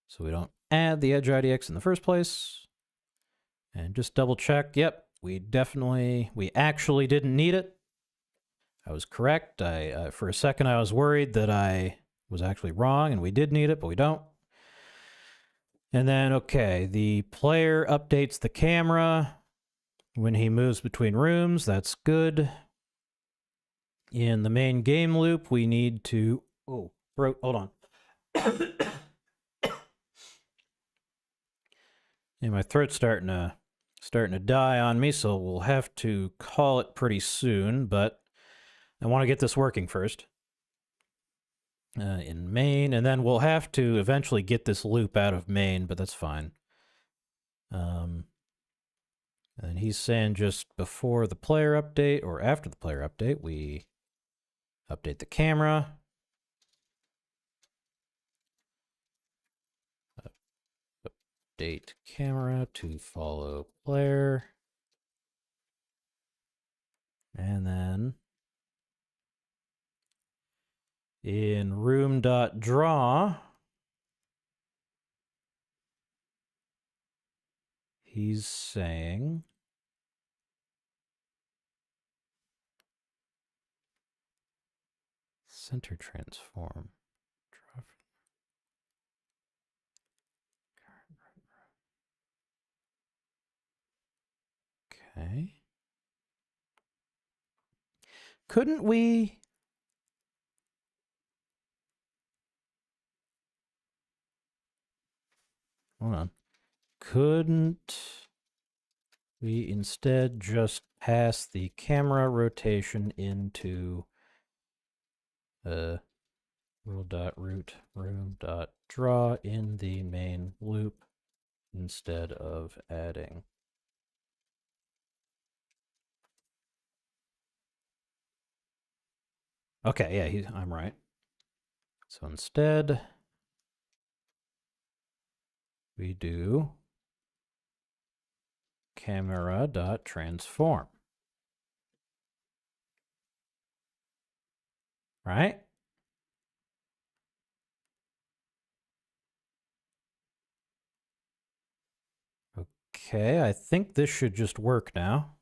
A: so we don't add the edge IDX in the first place. And just double check. Yep, we actually didn't need it. I was correct. For a second, I was worried that I was actually wrong and we did need it, but we don't. And then, okay, the player updates the camera when he moves between rooms. That's good. In the main game loop, we need to... Oh, hold on. Yeah, my throat's starting to die on me, so we'll have to call it pretty soon, but I want to get this working first. In main, and then we'll have to eventually get this loop out of main, but that's fine. And he's saying just before the player update or after the player update, we update the camera. Update camera to follow player. And then in room.draw, he's saying center transform. Okay. Couldn't we... Hold on. Couldn't we instead just pass the camera rotation into world.root room.draw in the main loop instead of adding? Okay, yeah, I'm right. So instead, we do camera.transform. Right? Okay, I think this should just work now.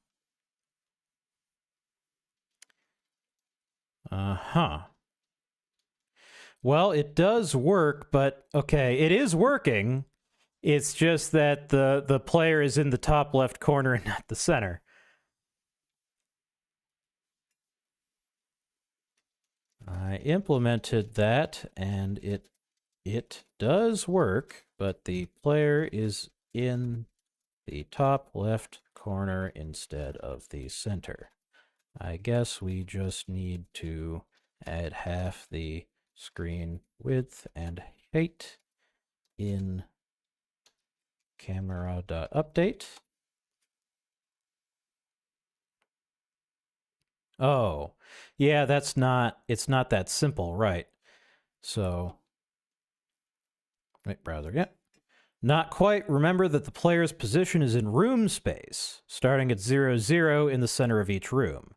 A: Uh-huh. Well, it does work, but okay, it is working. It's just that the player is in the top left corner and not the center. I implemented that, and it does work, but the player is in the top left corner instead of the center. I guess we just need to add half the screen width and height in camera.update. Oh, yeah, it's not that simple, right? So, right, browser, yeah. Not quite. Remember that the player's position is in room space, starting at 0, 0 in the center of each room.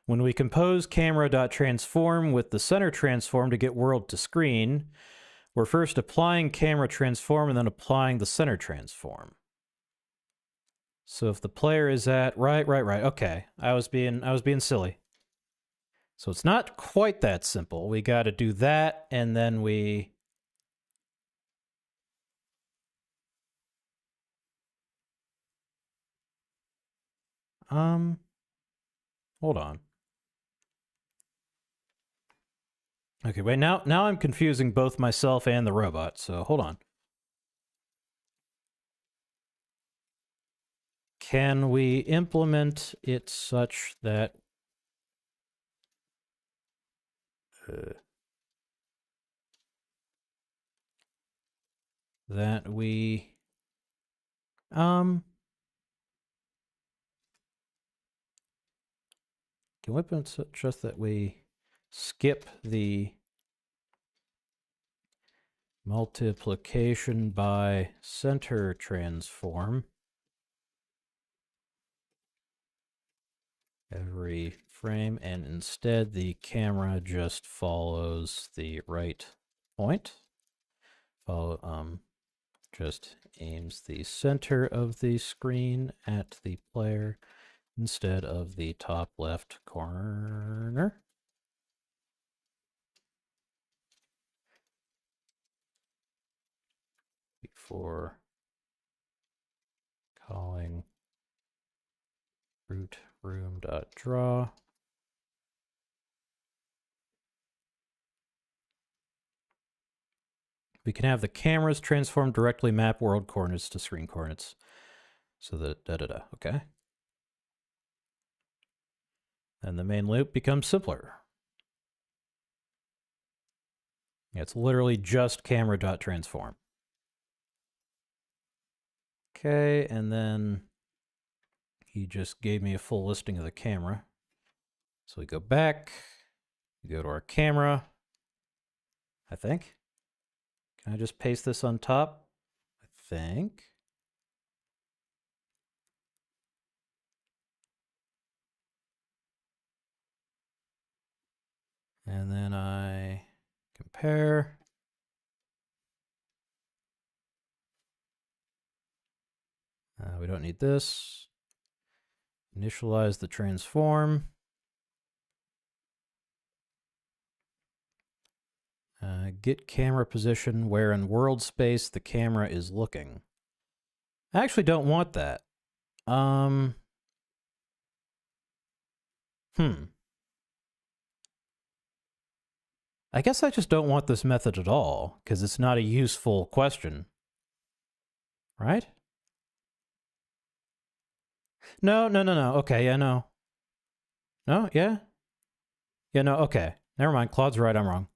A: When we compose camera.transform with the center transform to get world to screen, we're first applying camera transform and then applying the center transform. So if the player is at right, okay. I was being silly. So it's not quite that simple. We got to do that, and then we... Hold on. Okay, wait, now I'm confusing both myself and the robot, so hold on. Can we implement it such that that we can we implement such that we skip the multiplication by center transform every frame, and instead the camera just follows the right point. Just aims the center of the screen at the player instead of the top left corner. Before calling root room.draw. We can have the cameras transform directly map world coordinates to screen coordinates. So that okay. And the main loop becomes simpler. It's literally just camera.transform. Okay, and then he just gave me a full listing of the camera. So we go back, we go to our camera, I think. Can I just paste this on top? I think. And then I compare. We don't need this. Initialize the transform. Get camera position where in world space the camera is looking. I actually don't want that. I guess I just don't want this method at all, because it's not a useful question. Right? No. Okay, yeah, no. No, yeah? Yeah, no, okay. Never mind, Claude's right, I'm wrong.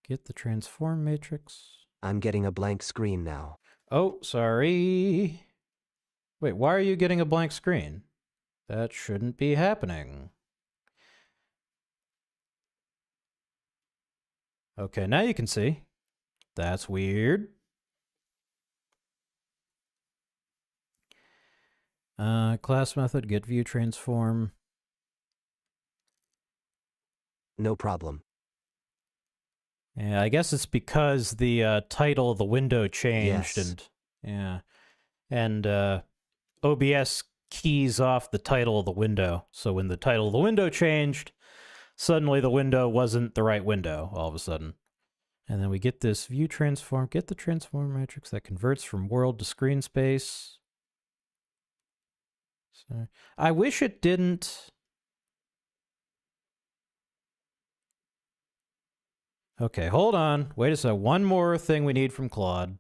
A: Get the transform matrix.
C: I'm getting a blank screen now.
A: Oh, sorry. Wait, why are you getting a blank screen? That shouldn't be happening. Okay, now you can see. That's weird. Class method, get view transform.
C: No problem.
A: Yeah, I guess it's because the title of the window changed.
C: Yes.
A: And yeah, and OBS keys off the title of the window. So when the title of the window changed, suddenly the window wasn't the right window all of a sudden. And then we get this view transform, get the transform matrix that converts from world to screen space. So I wish it didn't. Okay, hold on. Wait a second. One more thing we need from Claude.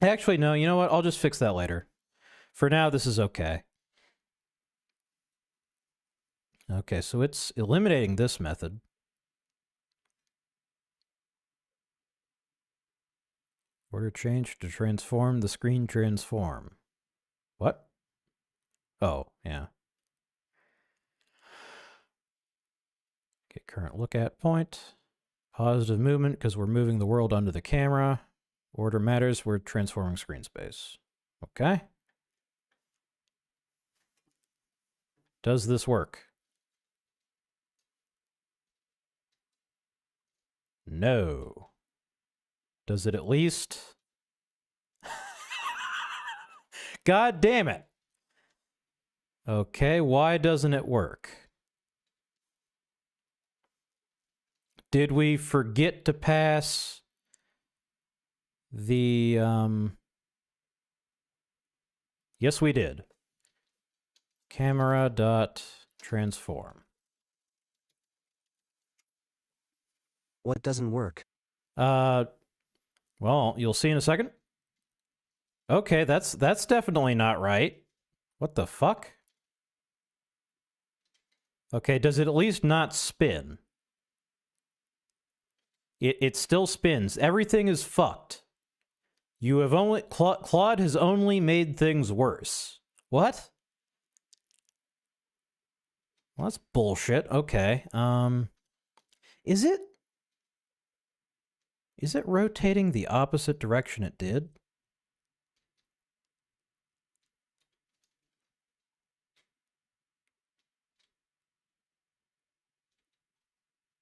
A: Actually, no, you know what? I'll just fix that later. For now, this is okay. Okay, so it's eliminating this method. Order change to transform the screen transform. What? Oh, yeah. Get current look at point. Positive movement because we're moving the world under the camera. Order matters, we're transforming screen space. Okay. Does this work? No. Does it at least? God damn it. Okay, why doesn't it work? Did we forget to pass the, yes, we did. camera dot transform.
C: What doesn't work?
A: Well, you'll see in a second. Okay, that's definitely not right. What the fuck? Okay, does it at least not spin? It still spins. Everything is fucked. You have only Claude has only made things worse. What? Well, that's bullshit. Okay. Is it rotating the opposite direction it did?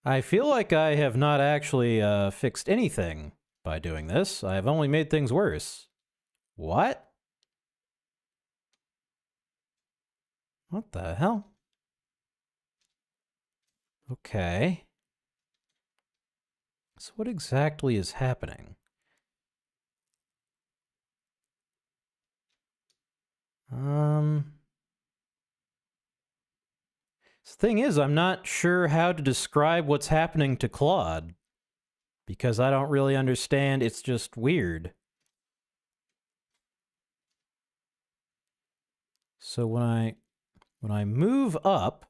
A: I feel like I have not actually fixed anything by doing this. I have only made things worse. What? What the hell? Okay. So what exactly is happening? The thing is, I'm not sure how to describe what's happening to Claude because I don't really understand. It's just weird. So when I move up,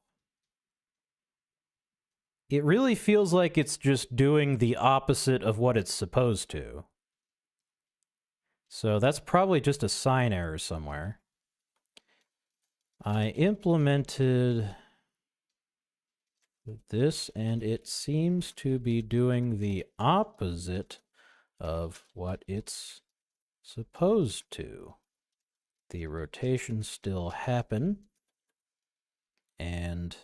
A: it really feels like it's just doing the opposite of what it's supposed to. So that's probably just a sign error somewhere. I implemented this, and it seems to be doing the opposite of what it's supposed to. The rotations still happen. And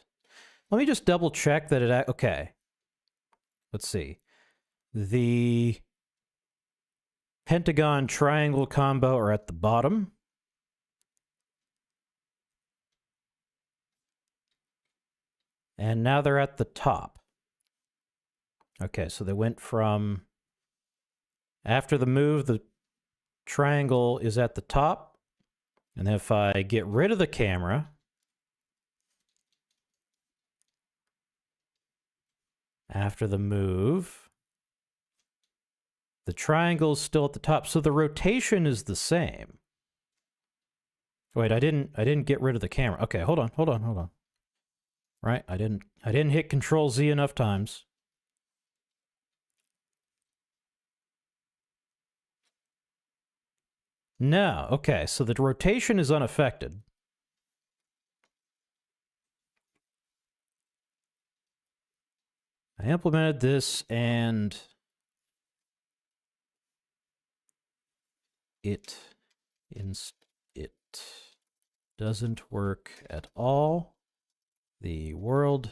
A: let me just double check that it... Okay. Let's see. The pentagon triangle combo are at the bottom. And now they're at the top. Okay, so they went from... After the move, the triangle is at the top. And if I get rid of the camera... After the move, the triangle is still at the top, so the rotation is the same. Wait, I didn't get rid of the camera. Okay, hold on. Right, I didn't hit Control Z enough times. No, okay, so the rotation is unaffected. I implemented this and it doesn't work at all. The world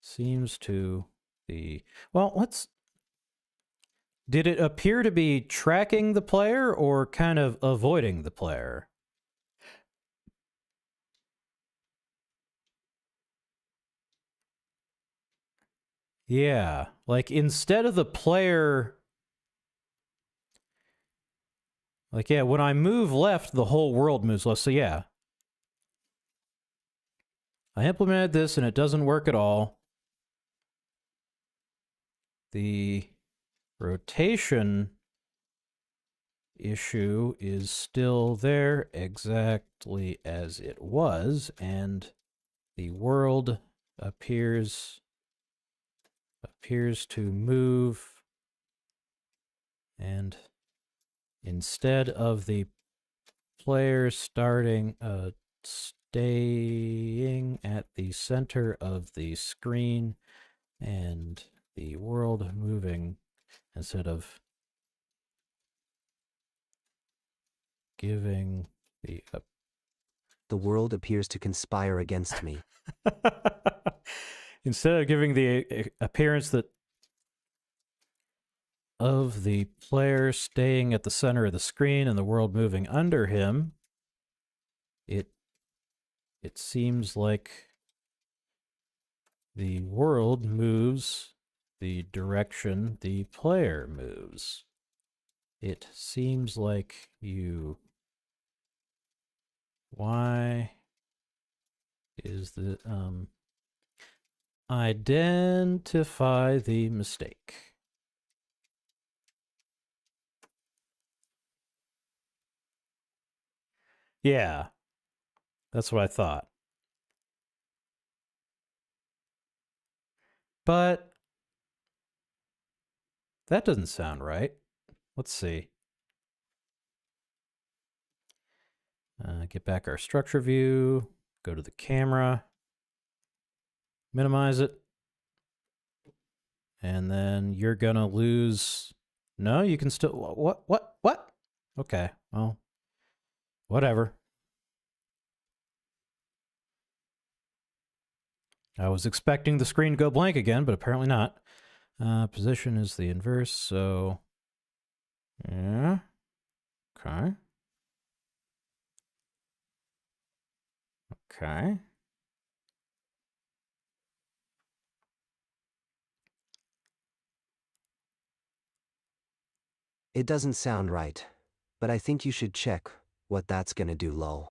A: seems to be... Well, let's... Did it appear to be tracking the player or kind of avoiding the player? Yeah, like instead of the player... Like, yeah, when I move left, the whole world moves left, so yeah. I implemented this and it doesn't work at all. The rotation issue is still there exactly as it was, and the world appears to move, and instead of the player staying at the center of the screen and the world moving, instead of giving the...
C: The world appears to conspire against me.
A: Instead of giving the appearance that of the player staying at the center of the screen and the world moving under him, it seems like the world moves the direction the player moves. It seems like you... Why is the identify the mistake. Yeah, that's what I thought. But that doesn't sound right. Let's see. Get back our structure view, go to the camera, minimize it, and then you're gonna lose. No, you can still. What? Okay, well, whatever. I was expecting the screen to go blank again, but apparently not. Position is the inverse, so yeah. Okay. Okay.
C: It doesn't sound right, but I think you should check what that's gonna do, lol.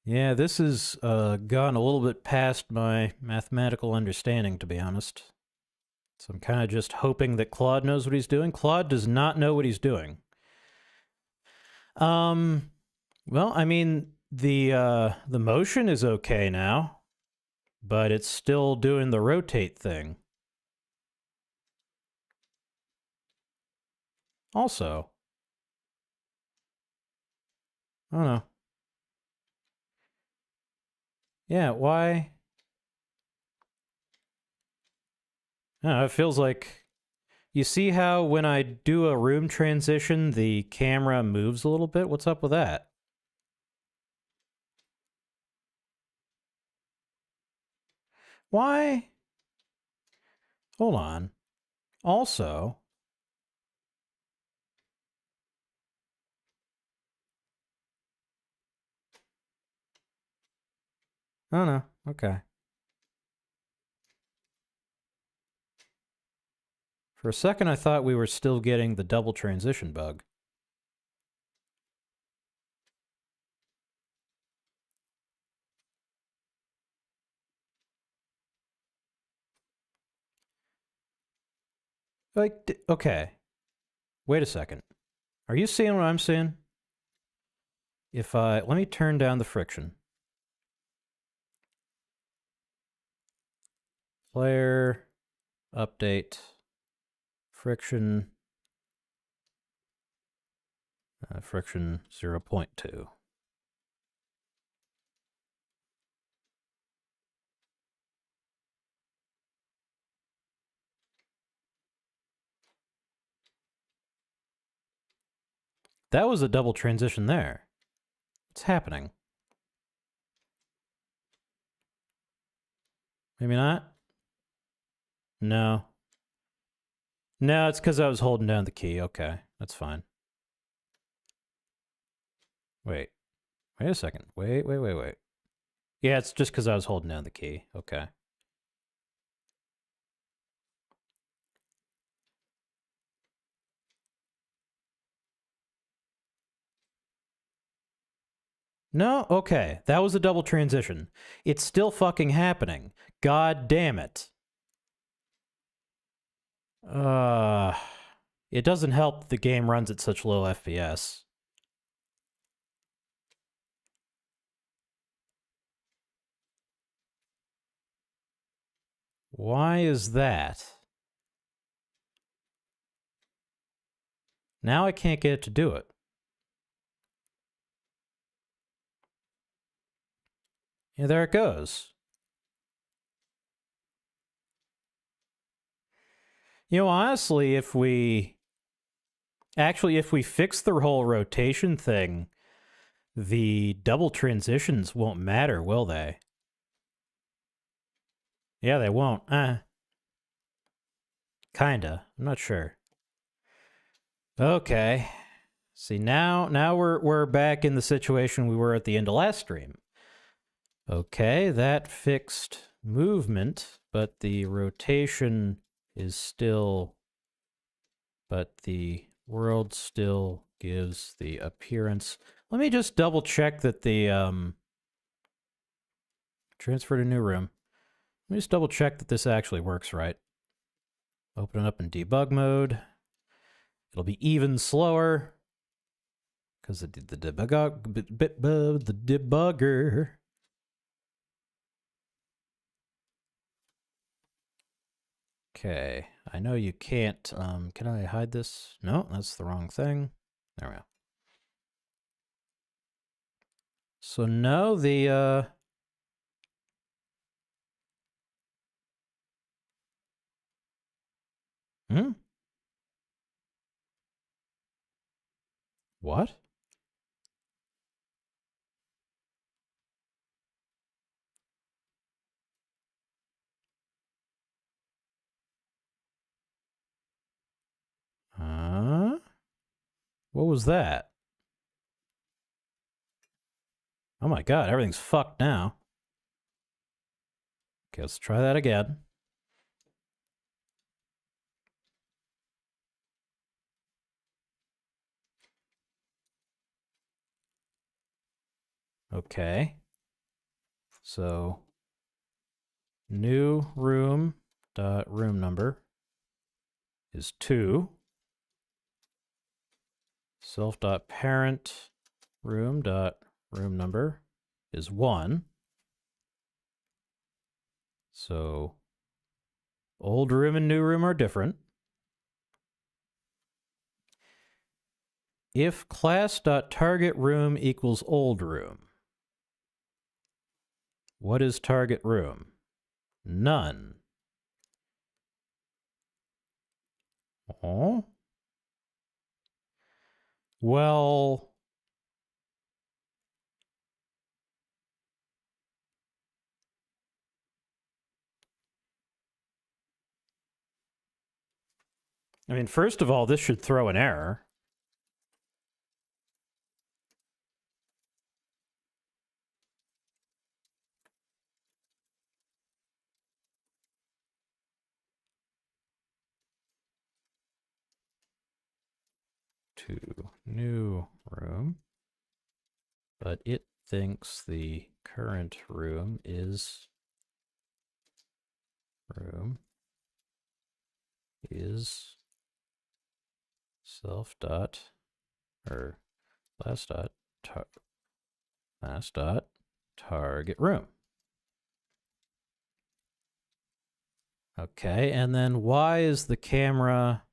A: Yeah, this has gone a little bit past my mathematical understanding, to be honest. So I'm kind of just hoping that Claude knows what he's doing. Claude does not know what he's doing. Well, I mean, the motion is okay now, but it's still doing the rotate thing. Also, I don't know. Yeah, why? I don't know, it feels like you see how when I do a room transition, the camera moves a little bit? What's up with that? Why? Hold on. Also, I don't know. Okay. For a second, I thought we were still getting the double transition bug. Like, okay. Wait a second. Are you seeing what I'm seeing? If I, let me turn down the friction. Player, update, friction, friction 0.2. That was a double transition there. What's happening? Maybe not? No. No, it's because I was holding down the key. Okay, that's fine. Wait. Wait a second. Wait. Yeah, it's just because I was holding down the key. Okay. No? Okay. That was a double transition. It's still fucking happening. God damn it. It doesn't help the game runs at such low FPS. Why is that? Now I can't get it to do it. Yeah, there it goes. You know, honestly, if we fix the whole rotation thing, the double transitions won't matter, will they? Yeah, they won't. Kinda. I'm not sure. Okay. See, now we're back in the situation we were at the end of last stream. Okay, that fixed movement, but the rotation is still, but the World still gives the appearance. Let me just double check that the transfer to new room. Let me just double check that this actually works right. Open it up in debug mode. It'll be even slower because the debugger. Okay, I know you can't. Can I hide this? No, that's the wrong thing. There we go. So no, the What? What was that? Oh my god, everything's fucked now. Okay, let's try that again. Okay. So new room dot room number is 2. Self dot parent room dot room number is 1. So old room and new room are different. If class dot target room equals old room, what is target room? None. Oh. Well, I mean, first of all, this should throw an error. To new room, but it thinks the current room is self dot or class dot target room. Okay, and then why is the camera?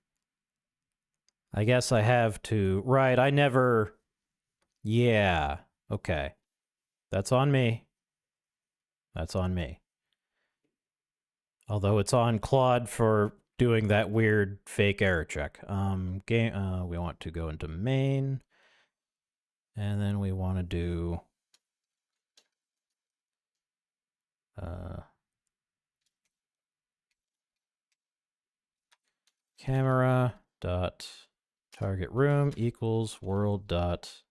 A: I guess I have to, right, I never, yeah, okay. That's on me. That's on me. Although it's on Claude for doing that weird fake error check. We want to go into main, and then we want to do camera dot target room equals world dot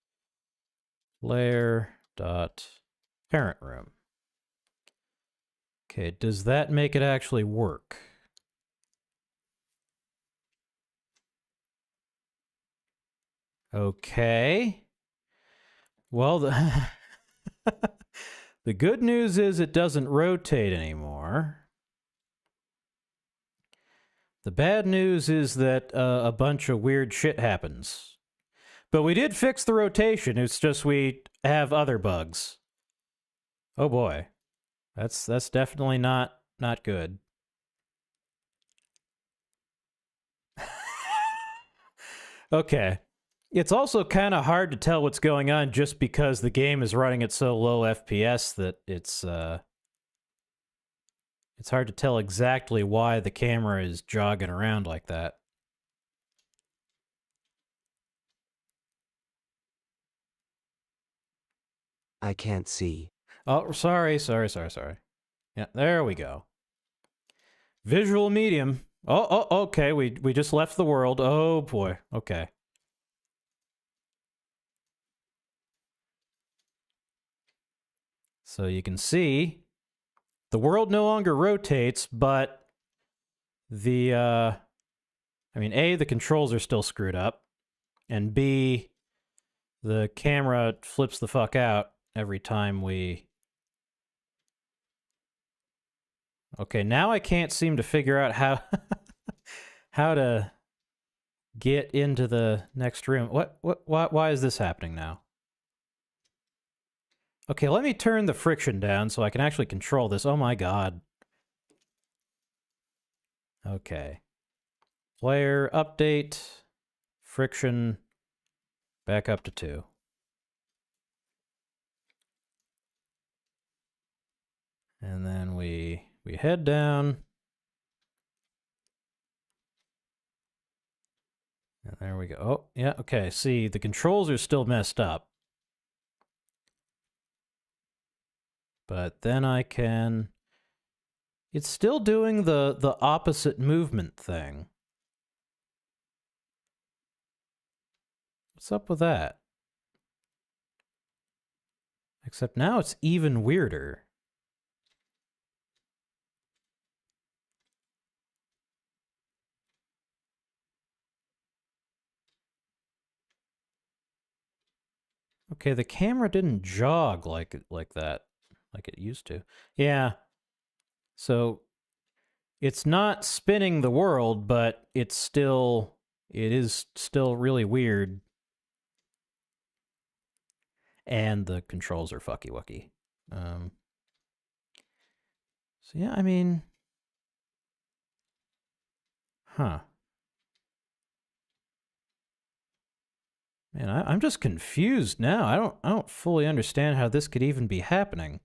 A: layer dot parent room. Okay, does that make it actually work? Okay. Well, the good news is it doesn't rotate anymore. The bad news is that a bunch of weird shit happens. But we did fix the rotation. It's just we have other bugs. Oh boy. That's definitely not good. Okay. It's also kind of hard to tell what's going on just because the game is running at so low FPS that it's hard to tell exactly why the camera is jogging around like that.
C: I can't see.
A: Oh, sorry. Yeah, there we go. Visual medium. Oh, okay. We just left the world. Oh boy. Okay. So you can see the world no longer rotates, but the I mean, the controls are still screwed up. and B, the camera flips the fuck out every time we... Okay, now I can't seem to figure out how how to get into the next room. Why is this happening now? Okay, let me turn the friction down so I can actually control this. Oh my god. Okay. Player update, friction back up to 2. And then we head down. And there we go. Oh, yeah, okay. See, the controls are still messed up. But then I can... It's still doing the opposite movement thing. What's up with that? Except now it's even weirder. Okay, the camera didn't jog like that, like it used to. Yeah. So it's not spinning the world, but it is still really weird. And the controls are fucky wucky. So yeah, I mean, huh. Man, I'm just confused now. I don't fully understand how this could even be happening.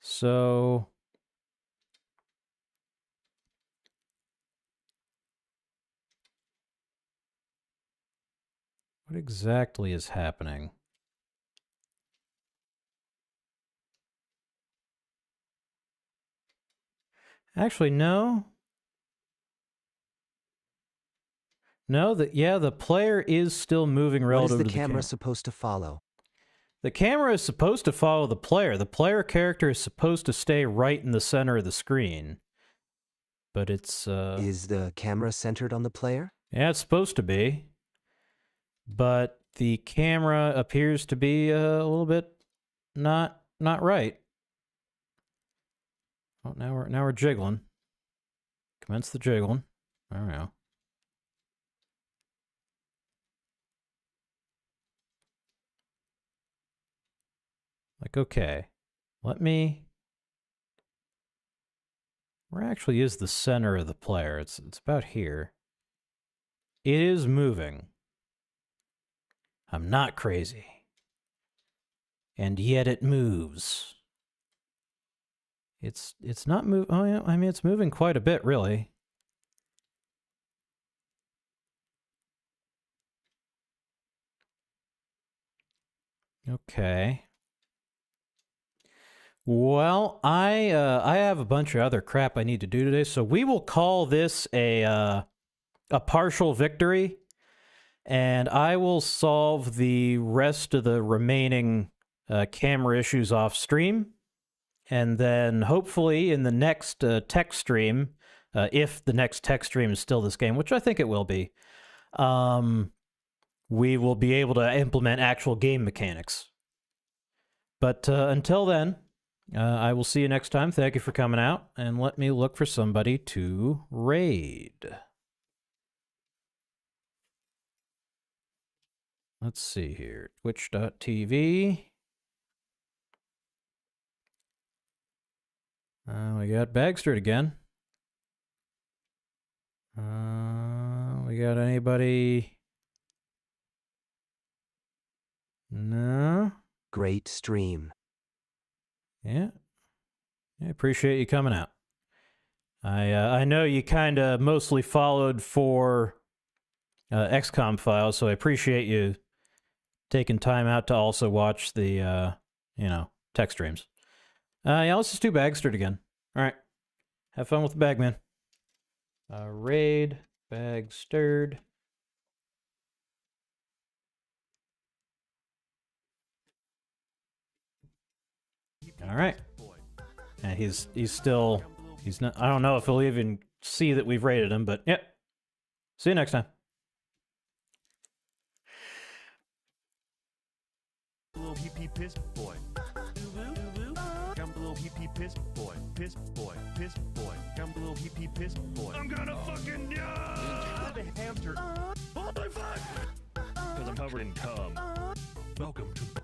A: So what exactly is happening? Actually, no. No, the player is still moving relative to the camera.
C: What is the camera supposed to follow?
A: The camera is supposed to follow the player. The player character is supposed to stay right in the center of the screen. But it's...
C: Is the camera centered on the player?
A: Yeah, it's supposed to be. But the camera appears to be a little bit not right. Oh, now we're jiggling. Commence the jiggling. I don't know. Like, okay, let me... Where actually is the center of the player? It's about here. It is moving. I'm not crazy. And yet it moves. It's not move. Oh yeah, I mean it's moving quite a bit, really. Okay. Well, I have a bunch of other crap I need to do today, so we will call this a partial victory, and I will solve the rest of the remaining camera issues off stream, and then hopefully in the next tech stream, if the next tech stream is still this game, which I think it will be, we will be able to implement actual game mechanics. But until then, I will see you next time. Thank you for coming out, and let me look for somebody to raid. Let's see here. Twitch.tv. We got Bagstert again. We got anybody? No?
C: Great stream.
A: Yeah. I appreciate you coming out. I know you kind of mostly followed for XCOM files, so I appreciate you taking time out to also watch the, tech streams. Yeah, let's just do Bagstert again. All right. Have fun with the bag, man. Raid, Bagstert. All right. And he's not. I don't know if he'll even see that we've rated him, but yep. See you next time.
D: Little pee pee piss boy. Little pee pee piss boy. Piss boy. Piss boy. Little pee pee piss boy. I'm gonna fucking die. The hamster. Holy fuck! Because I'm covered in cum. Welcome to